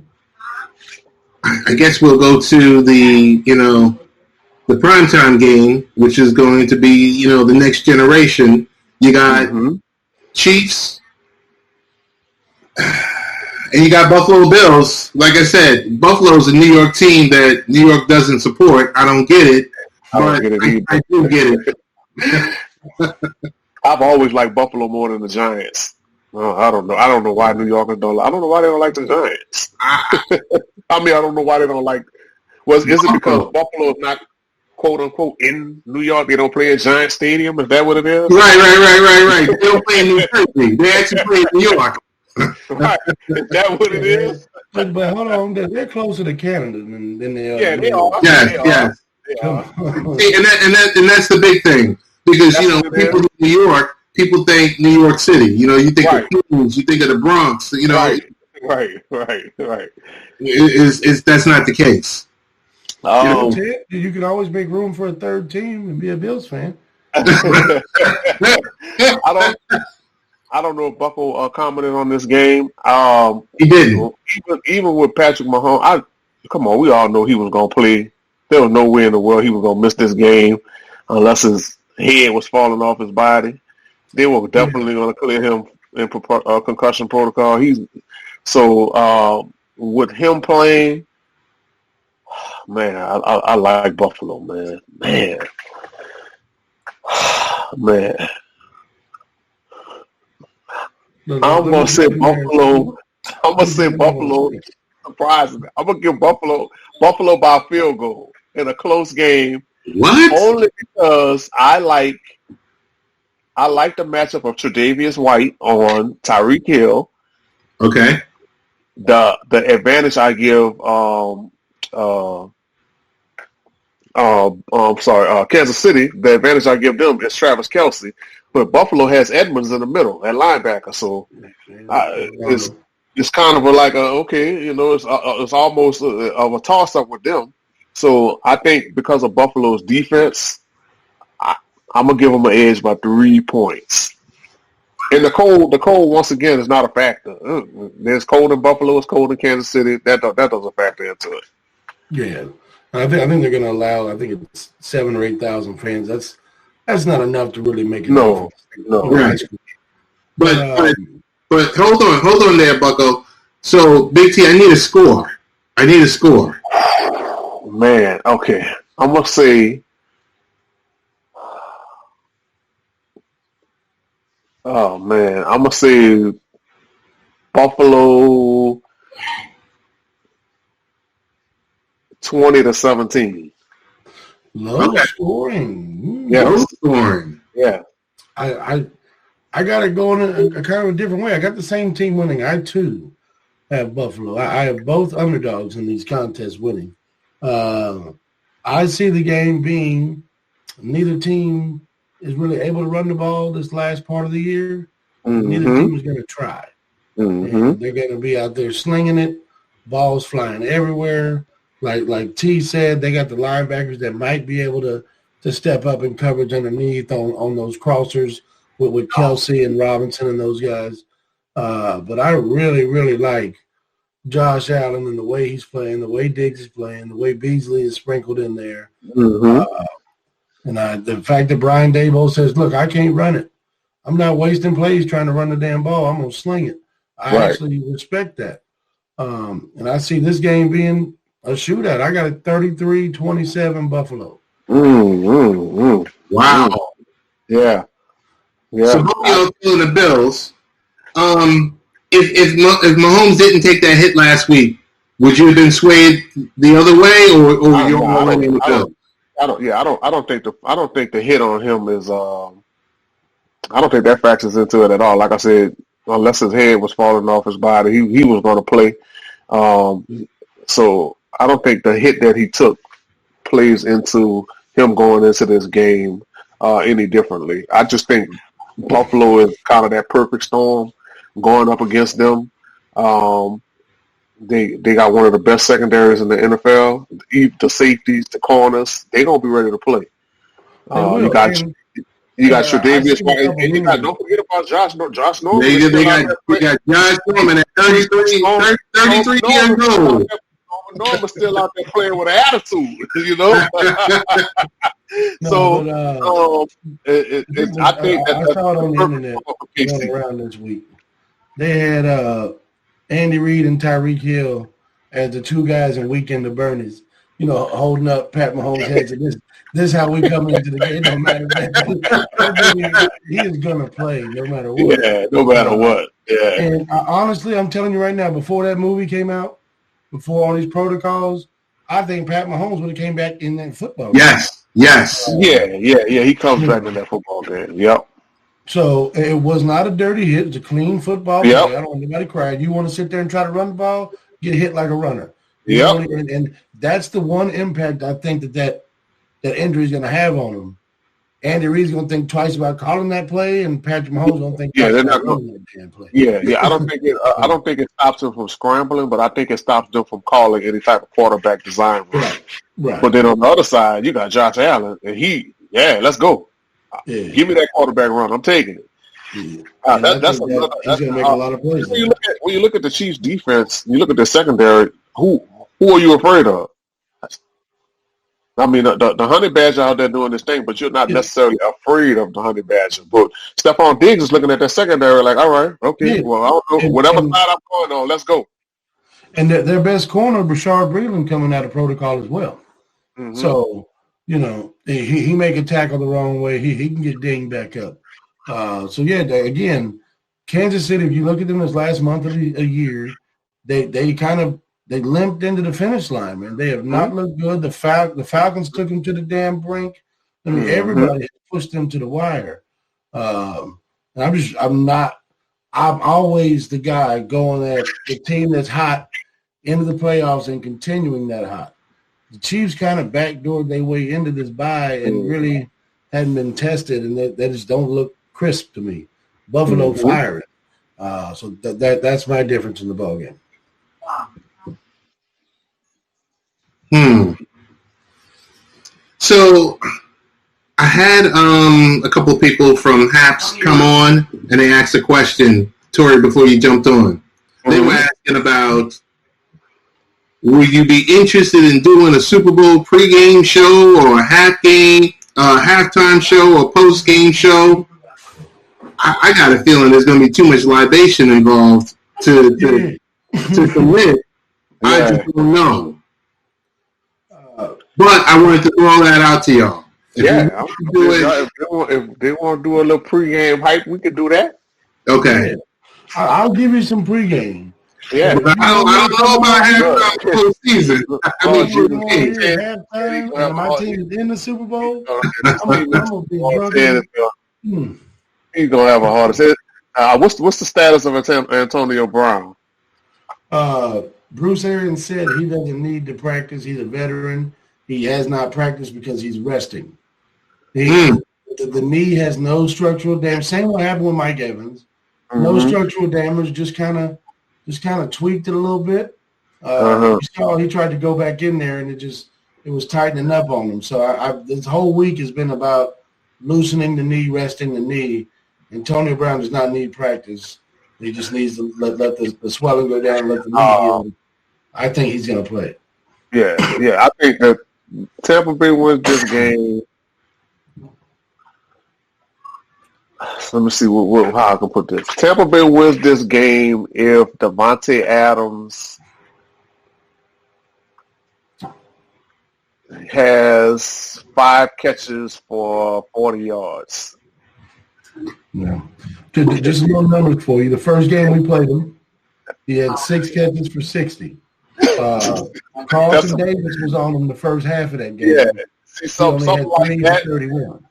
I guess we'll go to the primetime game, which is going to be, the next generation. You got Chiefs and you got Buffalo Bills. Like I said, Buffalo's a New York team that New York doesn't support. I don't get it. I do get it. I've always liked Buffalo more than the Giants. I don't know. I don't know why New Yorkers don't. I don't know why they don't like the Giants. I mean, I don't know why they don't like. Is it because Buffalo is not quote unquote in New York? They don't play at Giant Stadium. Is that what it is? Right. They don't play in New Jersey. They actually play in New York. Right. Is that what it is? But hold on, they're closer to Canada than they are. Yeah, they are. Yeah. And that's the big thing because people in New York. People think New York City. You think of Queens, you think of the Bronx. Right. That's not the case. You can always make room for a third team and be a Bills fan. I don't know if Bucko commented on this game. He didn't. Even with Patrick Mahomes, come on, we all know he was going to play. There was no way in the world he was going to miss this game unless his head was falling off his body. They were definitely going to clear him in concussion protocol. With him playing, man, I like Buffalo, man. I'm gonna say Buffalo. Surprisingly, I'm gonna give Buffalo by a field goal in a close game. What? Only because I like the matchup of Tre'Davious White on Tyreek Hill. Okay. The advantage I give Kansas City, the advantage I give them is Travis Kelce. But Buffalo has Edmonds in the middle at linebacker, so it's kind of it's almost of a toss up with them. So I think because of Buffalo's defense, I'm gonna give them an edge by 3 points. And the cold once again is not a factor. There's cold in Buffalo, it's cold in Kansas City. That doesn't factor into it. Yeah, I think they're gonna allow. I think it's 7,000 or 8,000 fans. That's not enough to really make it. No. Right. But hold on there, Bucko. So Big T, I need a score. Man, okay. I'm gonna say. Oh man, I'm gonna say Buffalo 20-17. Low scoring. Yeah. Low scoring. Yeah. I got it going a kind of a different way. I got the same team winning. I too have Buffalo. I have both underdogs in these contests winning. I see the game being neither team is really able to run the ball this last part of the year. Mm-hmm. Neither team is going to try. Mm-hmm. And they're going to be out there slinging it, balls flying everywhere. Like T said, they got the linebackers that might be able to step up in coverage underneath on those crossers with Kelsey and Robinson and those guys. But I really, really like Josh Allen and the way he's playing, the way Diggs is playing, the way Beasley is sprinkled in there. Mm-hmm. And the fact that Brian Daboll says, look, I can't run it. I'm not wasting plays trying to run the damn ball. I'm going to sling it. I actually respect that. And I see this game being a shootout. I got a 33-27 Buffalo. Wow. Yeah. Yeah. So how y'all feeling the Bills? If Mahomes didn't take that hit last week, would you have been swayed the other way, or you're already in the Bills? I don't think the hit on him is. I don't think that factors into it at all. Like I said, unless his head was falling off his body, he was going to play. So I don't think the hit that he took plays into him going into this game any differently. I just think Buffalo is kind of that perfect storm going up against them. They got one of the best secondaries in the NFL. The safeties, the corners, they're gonna be ready to play. You got Tre'Davious White, and don't forget about Josh Norman. They got Josh Norman at 33 years old. Norman's still out there playing with an attitude, you know. I think I saw it on the internet going around this week. They had Andy Reid and Tyreek Hill as the two guys in Weekend of Bernie's, holding up Pat Mahomes' heads. And this is how we come into the game. No matter what. He is going to play no matter what. Yeah, no matter what. Yeah. And honestly, I'm telling you right now, before that movie came out, before all these protocols, I think Pat Mahomes would have came back in that football game. Yes. Yeah. He comes back in that football game. Yep. So it was not a dirty hit. It's a clean football. Yep. I don't want anybody crying. You want to sit there and try to run the ball, get hit like a runner. Yep. And that's the one impact I think that injury is going to have on him. Andy Reid's going to think twice about calling that play, and Patrick Mahomes going to think twice about calling that damn play. Yeah. I don't think it stops him from scrambling, but I think it stops them from calling any type of quarterback design. Right. But then on the other side, you got Josh Allen, and let's go. Yeah. Give me that quarterback run. I'm taking it. Yeah. He's going to make a lot of plays. When you look at the Chiefs' defense, you look at the secondary. Who are you afraid of? I mean, the Honey Badger out there doing this thing, but you're not necessarily afraid of the Honey Badger. But Stephon Diggs is looking at that secondary like, all right, okay, well, I don't know. Whatever side I'm going on, let's go. And their best corner, Bashard Breeland, coming out of protocol as well. Mm-hmm. So, he make a tackle the wrong way. He can get dinged back up. Again, Kansas City, if you look at them this last month of a year, they limped into the finish line, man. They have not looked good. The Falcons took them to the damn brink. I mean, everybody has pushed them to the wire. I'm always the guy going at the team that's hot into the playoffs and continuing that hot. The Chiefs kind of backdoored their way into this bye and really hadn't been tested, and they just don't look crisp to me. Buffalo firing. So that's my difference in the ballgame. So I had a couple of people from Haps come on, and they asked a question, Tory, before you jumped on. They were asking about, would you be interested in doing a Super Bowl pregame show or a halftime show or post-game show? I got a feeling there's going to be too much libation involved to commit. I just don't know. But I wanted to throw that out to y'all. If they want to do a little pregame hype, we could do that. Okay. Yeah. I'll give you some pregame. Yeah. I don't know about halftime postseason. Halftime, my team is in the Super Bowl. I'm gonna be drunk. He's gonna have a heart attack. What's the status of Antonio Brown? Bruce Arians said he doesn't need to practice. He's a veteran. He has not practiced because he's resting. The knee has no structural damage. Same what happened with Mike Evans. No structural damage. Just kind of tweaked it a little bit. He tried to go back in there, and it was tightening up on him. So this whole week has been about loosening the knee, resting the knee. Antonio Brown does not need practice. He just needs to let the swelling go down, let the knee heal. I think he's going to play. Yeah. I think that Tampa Bay wins this game. Let me see how I can put this. Tampa Bay wins this game if Davante Adams has 5 catches for 40 yards. No. Just a little numbers for you. The first game we played him, he had 6 catches for 60. Carlton Davis was on him the first half of that game. Yeah. See, something like that. 31.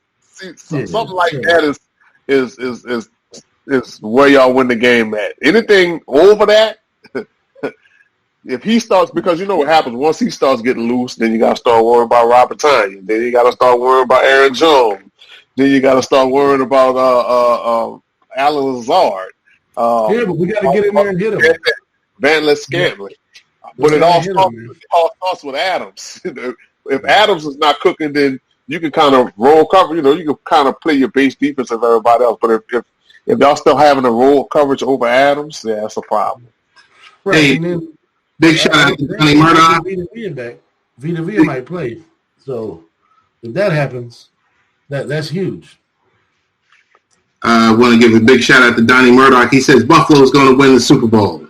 Something like that is where y'all win the game at. Anything over that, if he starts, because you know what happens once he starts getting loose, then you got to start worrying about Robert Tonyan. Then you got to start worrying about Aaron Jones. Then you got to start worrying about Alan Lazard. But we got to get in there and hit him. Van Scantling. But it all starts with Adams. If Adams is not cooking, then you can kind of roll cover. You know, you can kind of play your base defense of everybody else. But if y'all still having a roll coverage over Adams, yeah, that's a problem. Right. Hey, and then, big shout out to Johnny Murdoch. Vita Vea might play. So if that happens, that's huge. I want to give a big shout out to Donnie Murdoch. He says Buffalo's going to win the Super Bowl.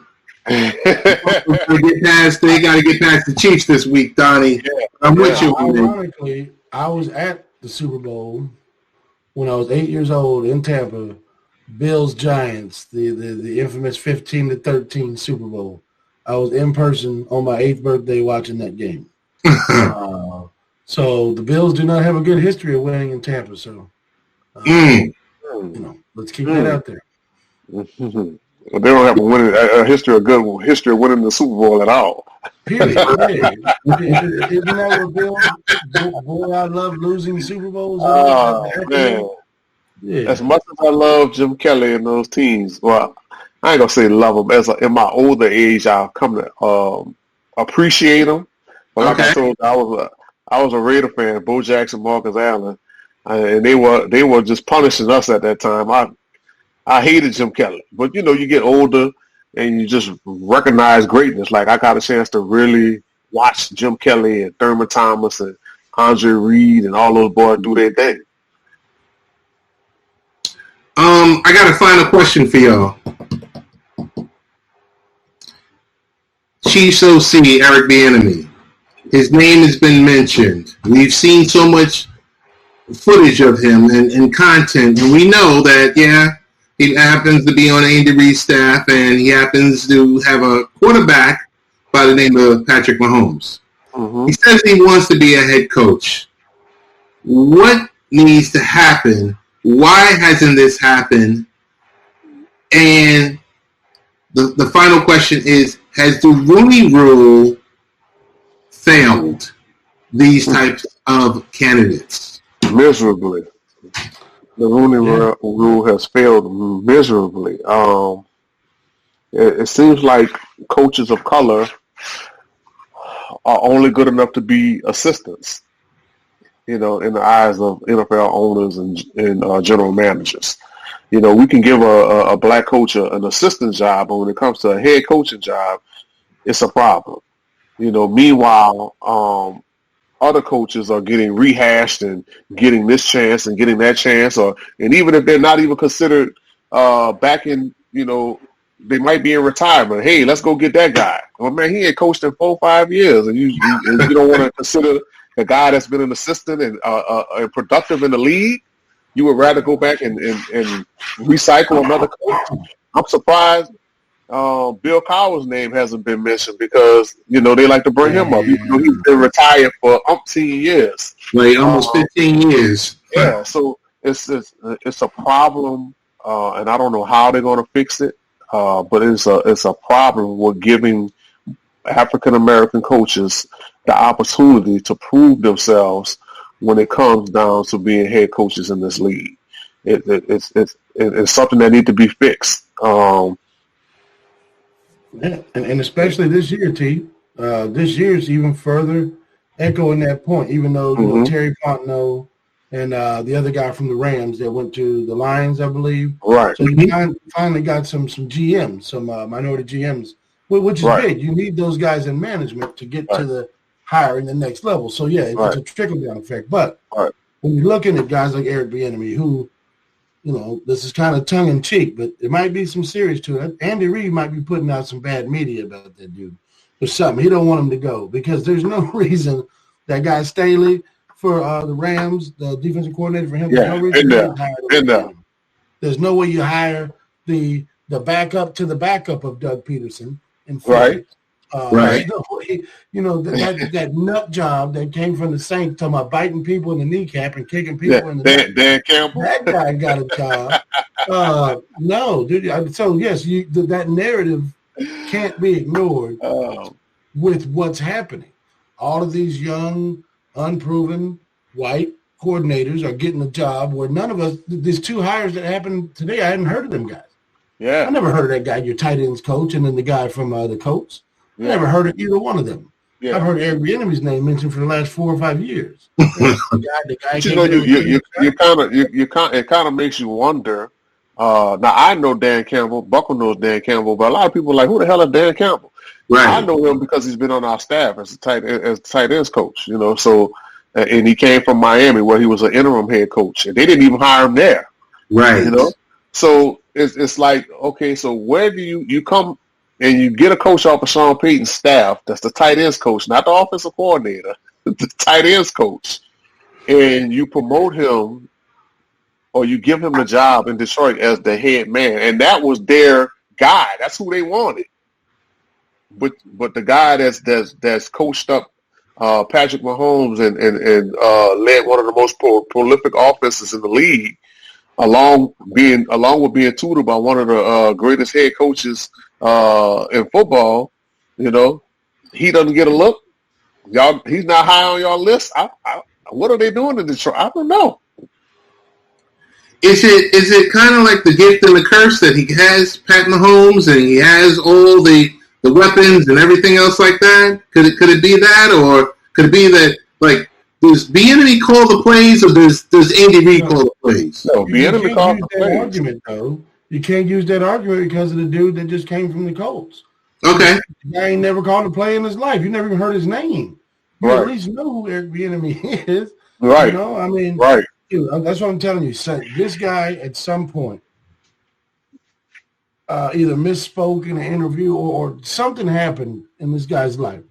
They got to get past the Chiefs this week, Donnie. I'm with you. Ironically, I was at the Super Bowl when I was 8 years old in Tampa. Bills Giants, the infamous 15-13 Super Bowl. I was in person on my 8th birthday watching that game. So the Bills do not have a good history of winning in Tampa. So, let's keep that out there. Well, they don't have a history of winning the Super Bowl at all. Period. Isn't that what Bill? Boy, I love losing Super Bowls. Man. Yeah. As much as I love Jim Kelly and those teams, well, I ain't gonna say love them. In my older age, I've come to appreciate them. But like I told you, I was a Raider fan, Bo Jackson, Marcus Allen, and they were just punishing us at that time. I hated Jim Kelly, but you get older and you just recognize greatness. Like I got a chance to really watch Jim Kelly and Thurman Thomas and Andre Reed and all those boys do their thing. I got a final question for y'all. Chiefs OC, Eric Bienemy. His name has been mentioned. We've seen so much footage of him and content, and we know that, he happens to be on Andy Reid's staff, and he happens to have a quarterback by the name of Patrick Mahomes. Mm-hmm. He says he wants to be a head coach. What needs to happen? Why hasn't this happened? And the final question is, has the Rooney Rule failed these types of candidates? Miserably. The Rooney Rule has failed miserably. It seems like coaches of color are only good enough to be assistants, in the eyes of NFL owners and general managers. We can give a black coach an assistant job, but when it comes to a head coaching job, it's a problem. Meanwhile, other coaches are getting rehashed and getting this chance and getting that chance, and even if they're not even considered back in, they might be in retirement. Hey, let's go get that guy. Well, man, he ain't coached in 4 or 5 years, and you don't want to consider the guy that's been an assistant and productive in the league, you would rather go back and recycle another coach. I'm surprised Bill Cowher's name hasn't been mentioned because, they like to bring him up. He's been retired for umpteen years. Like almost 15 years. Yeah, so it's a problem, and I don't know how they're going to fix it, but it's a problem with giving African-American coaches the opportunity to prove themselves when it comes down to being head coaches in this league. It's something that needs to be fixed. Yeah, and especially this year, T. This year is even further echoing that point, even though Terry Fontenot and the other guy from the Rams that went to the Lions, I believe. Right. So you finally got some GMs, some minority GMs, which is big. You need those guys in management to get to the higher in the next level. So, yeah, it's a trickle-down effect. But when you're looking at guys like Eric Bienemy, who, this is kind of tongue-in-cheek, but there might be some serious to it. Andy Reid might be putting out some bad media about that dude or something. He don't want him to go because there's no reason that guy Staley for the Rams, the defensive coordinator for him, there's no reason to hire him. There's no way you hire the backup to the backup of Doug Peterson in Philly. Right. No way, that nut job that came from the Saints talking about biting people in the kneecap and kicking people in the Dan Campbell. That guy got a job. No, dude. So yes, that narrative can't be ignored with what's happening. All of these young, unproven white coordinators are getting a job where none of us. These two hires that happened today, I hadn't heard of them guys. Yeah, I never heard of that guy, your tight ends coach, and then the guy from the Colts. I never heard of either one of them. Yeah. I've heard Eric Bienemy's name mentioned for the last 4 or 5 years. The guy it kind of makes you wonder. Now I know Dan Campbell, Buckle knows Dan Campbell, but a lot of people are like, who the hell is Dan Campbell? Right. I know him because he's been on our staff as a tight ends coach. So and he came from Miami where he was an interim head coach, and they didn't even hire him there. Right. So it's like, okay, so where do you come? And you get a coach off of Sean Payton's staff, that's the tight ends coach, not the offensive coordinator, the tight ends coach, and you promote him or you give him a job in Detroit as the head man. And that was their guy. That's who they wanted. But the guy that's coached up Patrick Mahomes and led one of the most prolific offenses in the league, along with being tutored by one of the greatest head coaches in football, he doesn't get a look. He's not high on y'all list. What are they doing in Detroit? I don't know. Is it kind of like the gift and the curse that he has Pat Mahomes and he has all the weapons and everything else like that? Could it be that, or could it be that like does Bienemy call the plays, or does Andy Reid call the plays? No, Bienemy calls the plays. Argument though. You can't use that argument because of the dude that just came from the Colts. Okay. The guy ain't never called a play in his life. You never even heard his name. You at least know who Eric Bienemy is. Right. Right. Dude, that's what I'm telling you. So this guy at some point either misspoke in an interview or something happened in this guy's life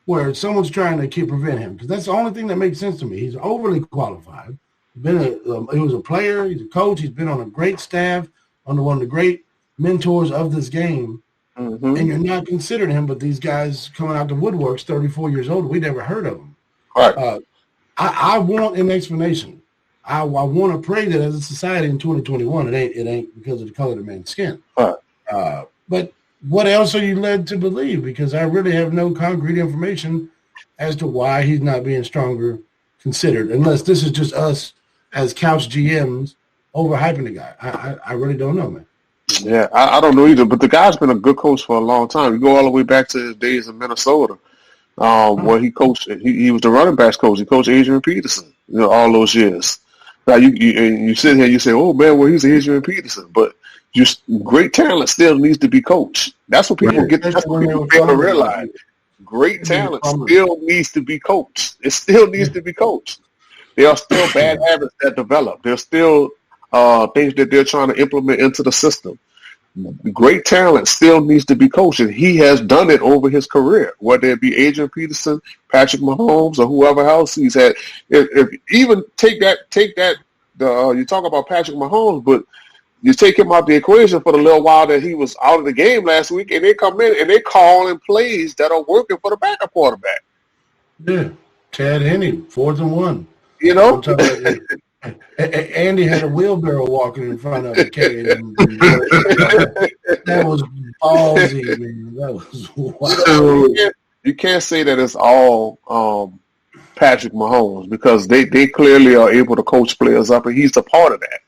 where someone's trying to prevent him. Because that's the only thing that makes sense to me. He's overly qualified. He was a player. He's a coach. He's been on a great staff, under one of the great mentors of this game, and you're not considering him, but these guys coming out the woodworks, 34 years old, we never heard of them. Right. I want an explanation. I want to pray that as a society in 2021, it ain't because of the color of the man's skin. Right. But what else are you led to believe? Because I really have no concrete information as to why he's not being stronger considered, unless this is just us as couch GMs overhyping the guy. I really don't know, man. Yeah, I don't know either. But the guy's been a good coach for a long time. You go all the way back to his days in Minnesota, where he coached. He was the running backs coach. He coached Adrian Peterson, all those years. Now you sit here and you say, "Oh man, well he's Adrian Peterson," but just great talent still needs to be coached. That's what people get. That's what people fail to realize. Great talent still needs to be coached. It still needs to be coached. There are still bad habits that develop. There's still things that they're trying to implement into the system. great talent still needs to be coached, and he has done it over his career, whether it be Adrian Peterson, Patrick Mahomes, or whoever else he's had. If even take that, you talk about Patrick Mahomes, but you take him out the equation for the little while that he was out of the game last week, and they come in and they call in plays that are working for the backup quarterback. Yeah, Chad Henne, 4th and 1. You know, Andy had a wheelbarrow walking in front of him. That was ballsy, man. That was wild. You can't say that it's all Patrick Mahomes, because they clearly are able to coach players up, and he's a part of that.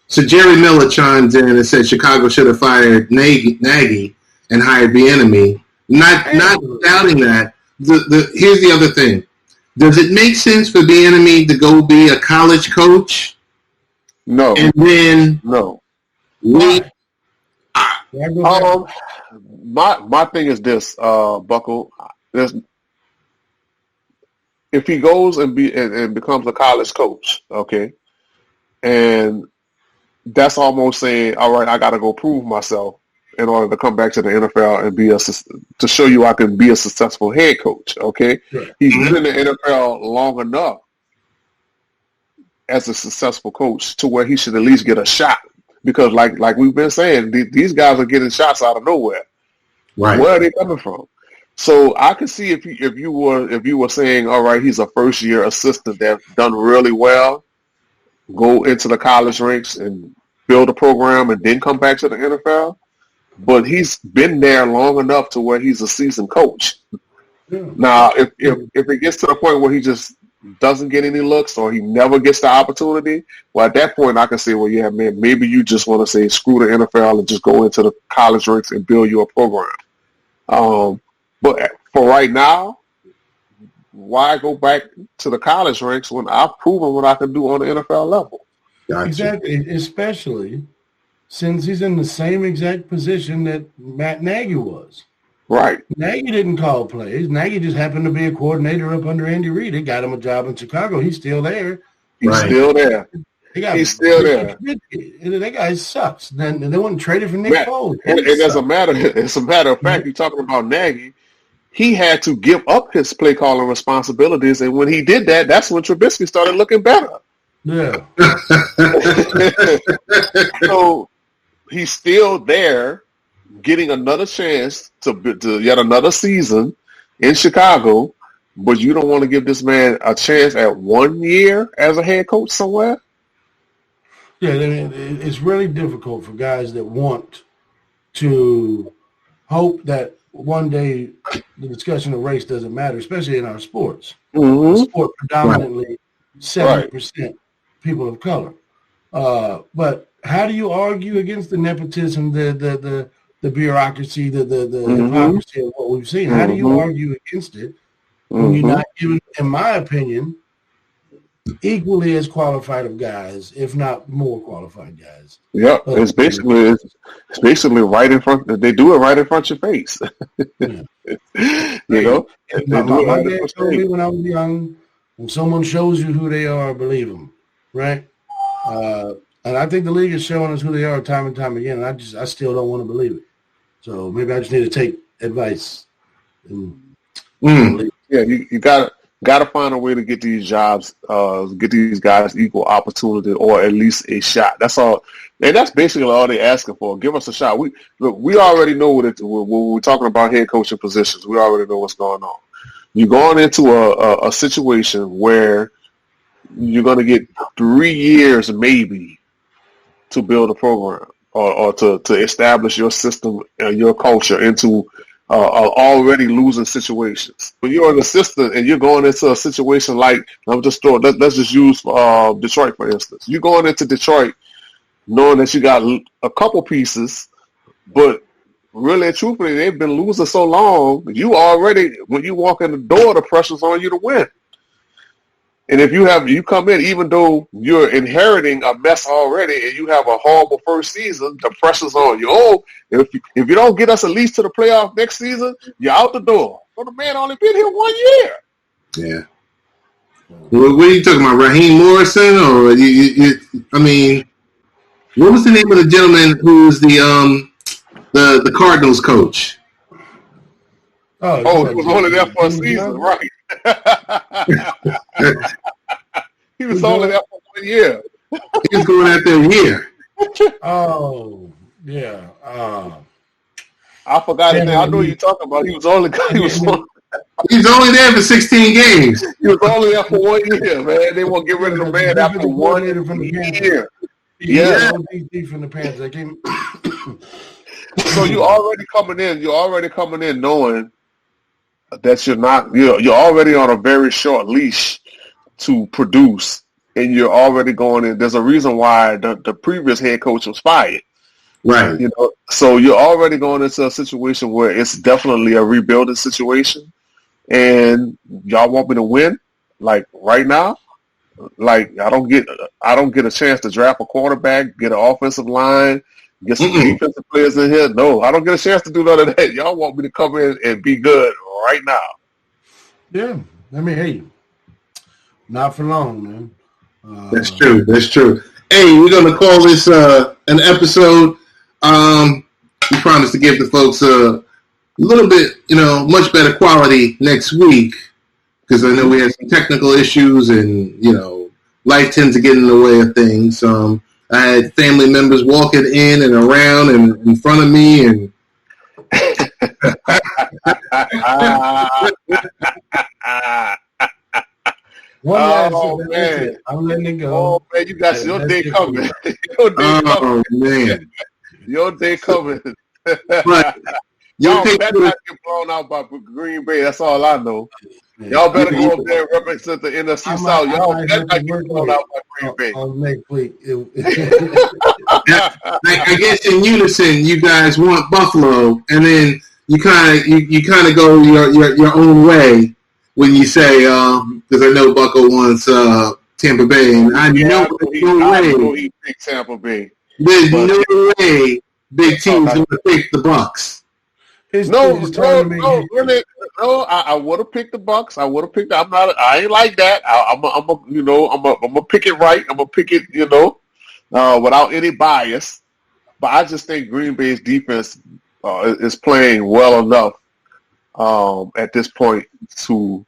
So Jerry Miller chimes in and said Chicago should have fired Nagy and hired Bienemy. Not doubting that. Here's the other thing. Does it make sense for Bienemy to go be a college coach? No. And then no. My thing is this, Buckle. If he goes and becomes a college coach, okay, and that's almost saying, all right, I got to go prove myself in order to come back to the NFL and to show you I can be a successful head coach. Okay, he's been in the NFL long enough as a successful coach to where he should at least get a shot. Because like we've been saying, these guys are getting shots out of nowhere. Right. Where are they coming from? So I could see if you were saying, all right, he's a first year assistant that's done really well, go into the college ranks and build a program and then come back to the NFL. But he's been there long enough to where he's a seasoned coach. Yeah. Now, if it gets to the point where he just doesn't get any looks or he never gets the opportunity, well, at that point I can say, well, yeah, man, maybe you just want to say screw the NFL and just go into the college ranks and build your program. But for right now, why go back to the college ranks when I've proven what I can do on the NFL level? Gotcha. Exactly, especially since he's in the same exact position that Matt Nagy was. Right. Nagy didn't call plays. Nagy just happened to be a coordinator up under Andy Reid. They got him a job in Chicago. He's still there. He's still there. He's still there. That guy sucks. Then they wouldn't trade it for Nick Foles. And as a matter of fact, you're talking about Nagy. He had to give up his play calling responsibilities, and when he did that, that's when Trubisky started looking better. Yeah. So he's still there, getting another chance to yet another season in Chicago, but you don't want to give this man a chance at 1 year as a head coach somewhere? Yeah, it's really difficult for guys that want to hope that one day the discussion of race doesn't matter, especially in our sports. Mm-hmm. The sport predominantly 70% people of color. But how do you argue against the nepotism, the bureaucracy, the hypocrisy of what we've seen? How do you argue against it when you're not given, in my opinion, equally as qualified of guys, if not more qualified guys? Yeah, it's basically right in front. They do it right in front of your face. You know, my dad told me when I was young, when someone shows you who they are, believe them, right? And I think the league is showing us who they are time and time again. And I still don't want to believe it. So maybe I just need to take advice. Yeah, you gotta find a way to get these jobs, get these guys equal opportunity or at least a shot. That's all, and that's basically all they're asking for. Give us a shot. We already know when we're talking about head coaching positions. We already know what's going on. You're going into a situation where you're going to get 3 years maybe to build a program or to establish your system and your culture into already losing situations. When you're an assistant and you're going into a situation like, let's just use Detroit for instance. You're going into Detroit knowing that you got a couple pieces, but really and truthfully, they've been losing so long, you already, when you walk in the door, the pressure's on you to win. And if you come in, even though you're inheriting a mess already and you have a horrible first season, the pressure's on you. Oh, if you don't get us at least to the playoff next season, you're out the door. Well, the man only been here 1 year. Yeah. What are you talking about, Raheem Morrison? Or I mean, what was the name of the gentleman who's the the Cardinals coach. Oh, he was only there for a season, right? He was only there for 1 year. He was going out there a year. Oh, yeah. I forgot his name. I know who you're talking about. He was only there for 16 games. He was only there for 1 year, man. They won't get rid of the man after 1 year. Yeah. From the Panthers. So you're already coming in knowing that you're already on a very short leash to produce, and you're already going in. There's a reason why the previous head coach was fired. Right. So you're already going into a situation where it's definitely a rebuilding situation, and y'all want me to win, like right now. Like I don't get a chance to draft a quarterback, get an offensive line, get some defensive players in here. No, I don't get a chance to do none of that. Y'all want me to come in and be good right now. Yeah, I mean, hey, not for long, man. That's true. Hey, we're gonna call this an episode. We promise to give the folks a little bit, much better quality next week, because I know we had some technical issues and, life tends to get in the way of things. I had family members walking in and around and in front of me, and man. I'm letting it go. Oh, man, you got your day coming. Man. Your day coming. But y'all better not get blown out by Green Bay. That's all I know. Y'all better go up there and represent the NFC South. Y'all better not get blown out by Green Bay. On next week. I guess in unison, you guys want Buffalo, and then you kind of go your own way when you say, because I know Bucko wants Tampa Bay, and I know he picked Tampa Bay. There's no way Big Team's going to pick the Bucks. No, I would have picked the Bucks. I would have picked. I ain't like that. I'm gonna pick it right. I'm gonna pick it, without any bias. But I just think Green Bay's defense is playing well enough at this point to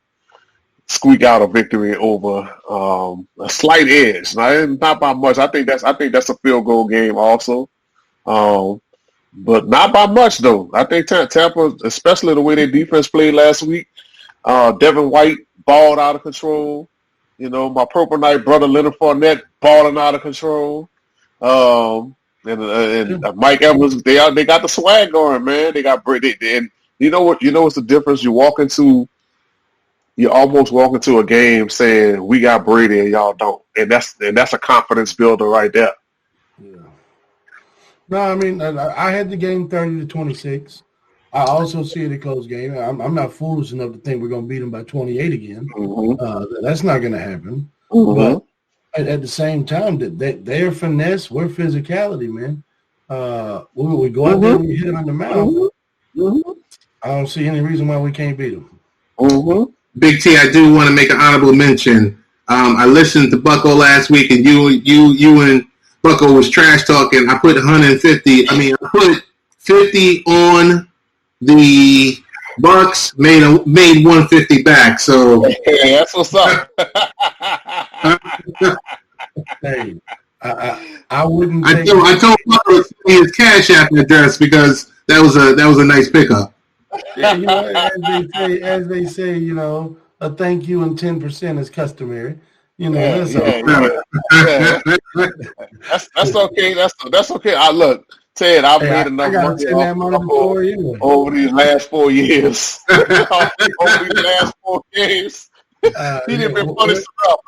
squeak out a victory over a slight edge. Not by much. I think that's a field goal game also. But not by much, though. I think Tampa, especially the way their defense played last week, Devin White balled out of control. My Purple Knight brother Leonard Fournette balling out of control. And Mike Evans, they got the swag going, man. They got Brady. And you know what's the difference? You almost walk into a game saying we got Brady and y'all don't, and that's a confidence builder right there. Yeah. No, I mean, I had the game 30-26. I also see it a close game. I'm not foolish enough to think we're going to beat them by 28 again. Mm-hmm. That's not going to happen. Mm-hmm. But at the same time, their finesse, we're physicality, man. We go out there and we hit them in the mouth. Mm-hmm. I don't see any reason why we can't beat them. Mm-hmm. Big T, I do want to make an honorable mention. I listened to Bucko last week, and you and Bucko was trash talking. I put 150. I put 50 on the Bucks. Made 150 back. So hey, that's what's up. Hey, I wouldn't. I told Bucko to see his Cash App address because that was a nice pickup. Yeah, as they say, a thank you and 10% is customary. That's okay. That's okay. Look, Ted, I've made enough money over these last 4 years. Over these last 4 games, he didn't been punished enough.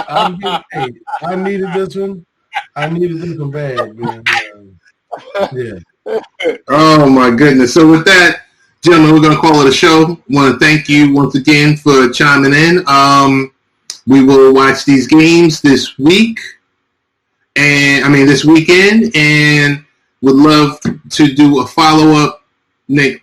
I'm getting paid. I needed this one. Bad, man. Yeah. Oh my goodness. So with that, gentlemen, we're going to call it a show. Want to thank you once again for chiming in. We will watch these games this weekend, and would love to do a follow-up.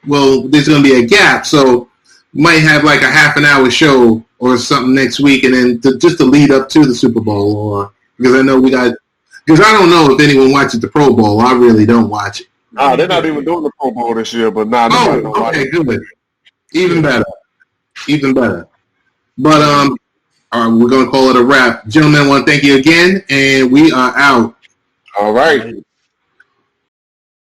Well, there's going to be a gap, so might have like a half an hour show or something next week, and then just to lead up to the Super Bowl, because I know because I don't know if anyone watches the Pro Bowl. I really don't watch it. They're not even doing the Pro Bowl this year, but okay, good. Even better. But all right, we're gonna call it a wrap, gentlemen. I want to thank you again, and we are out. All right.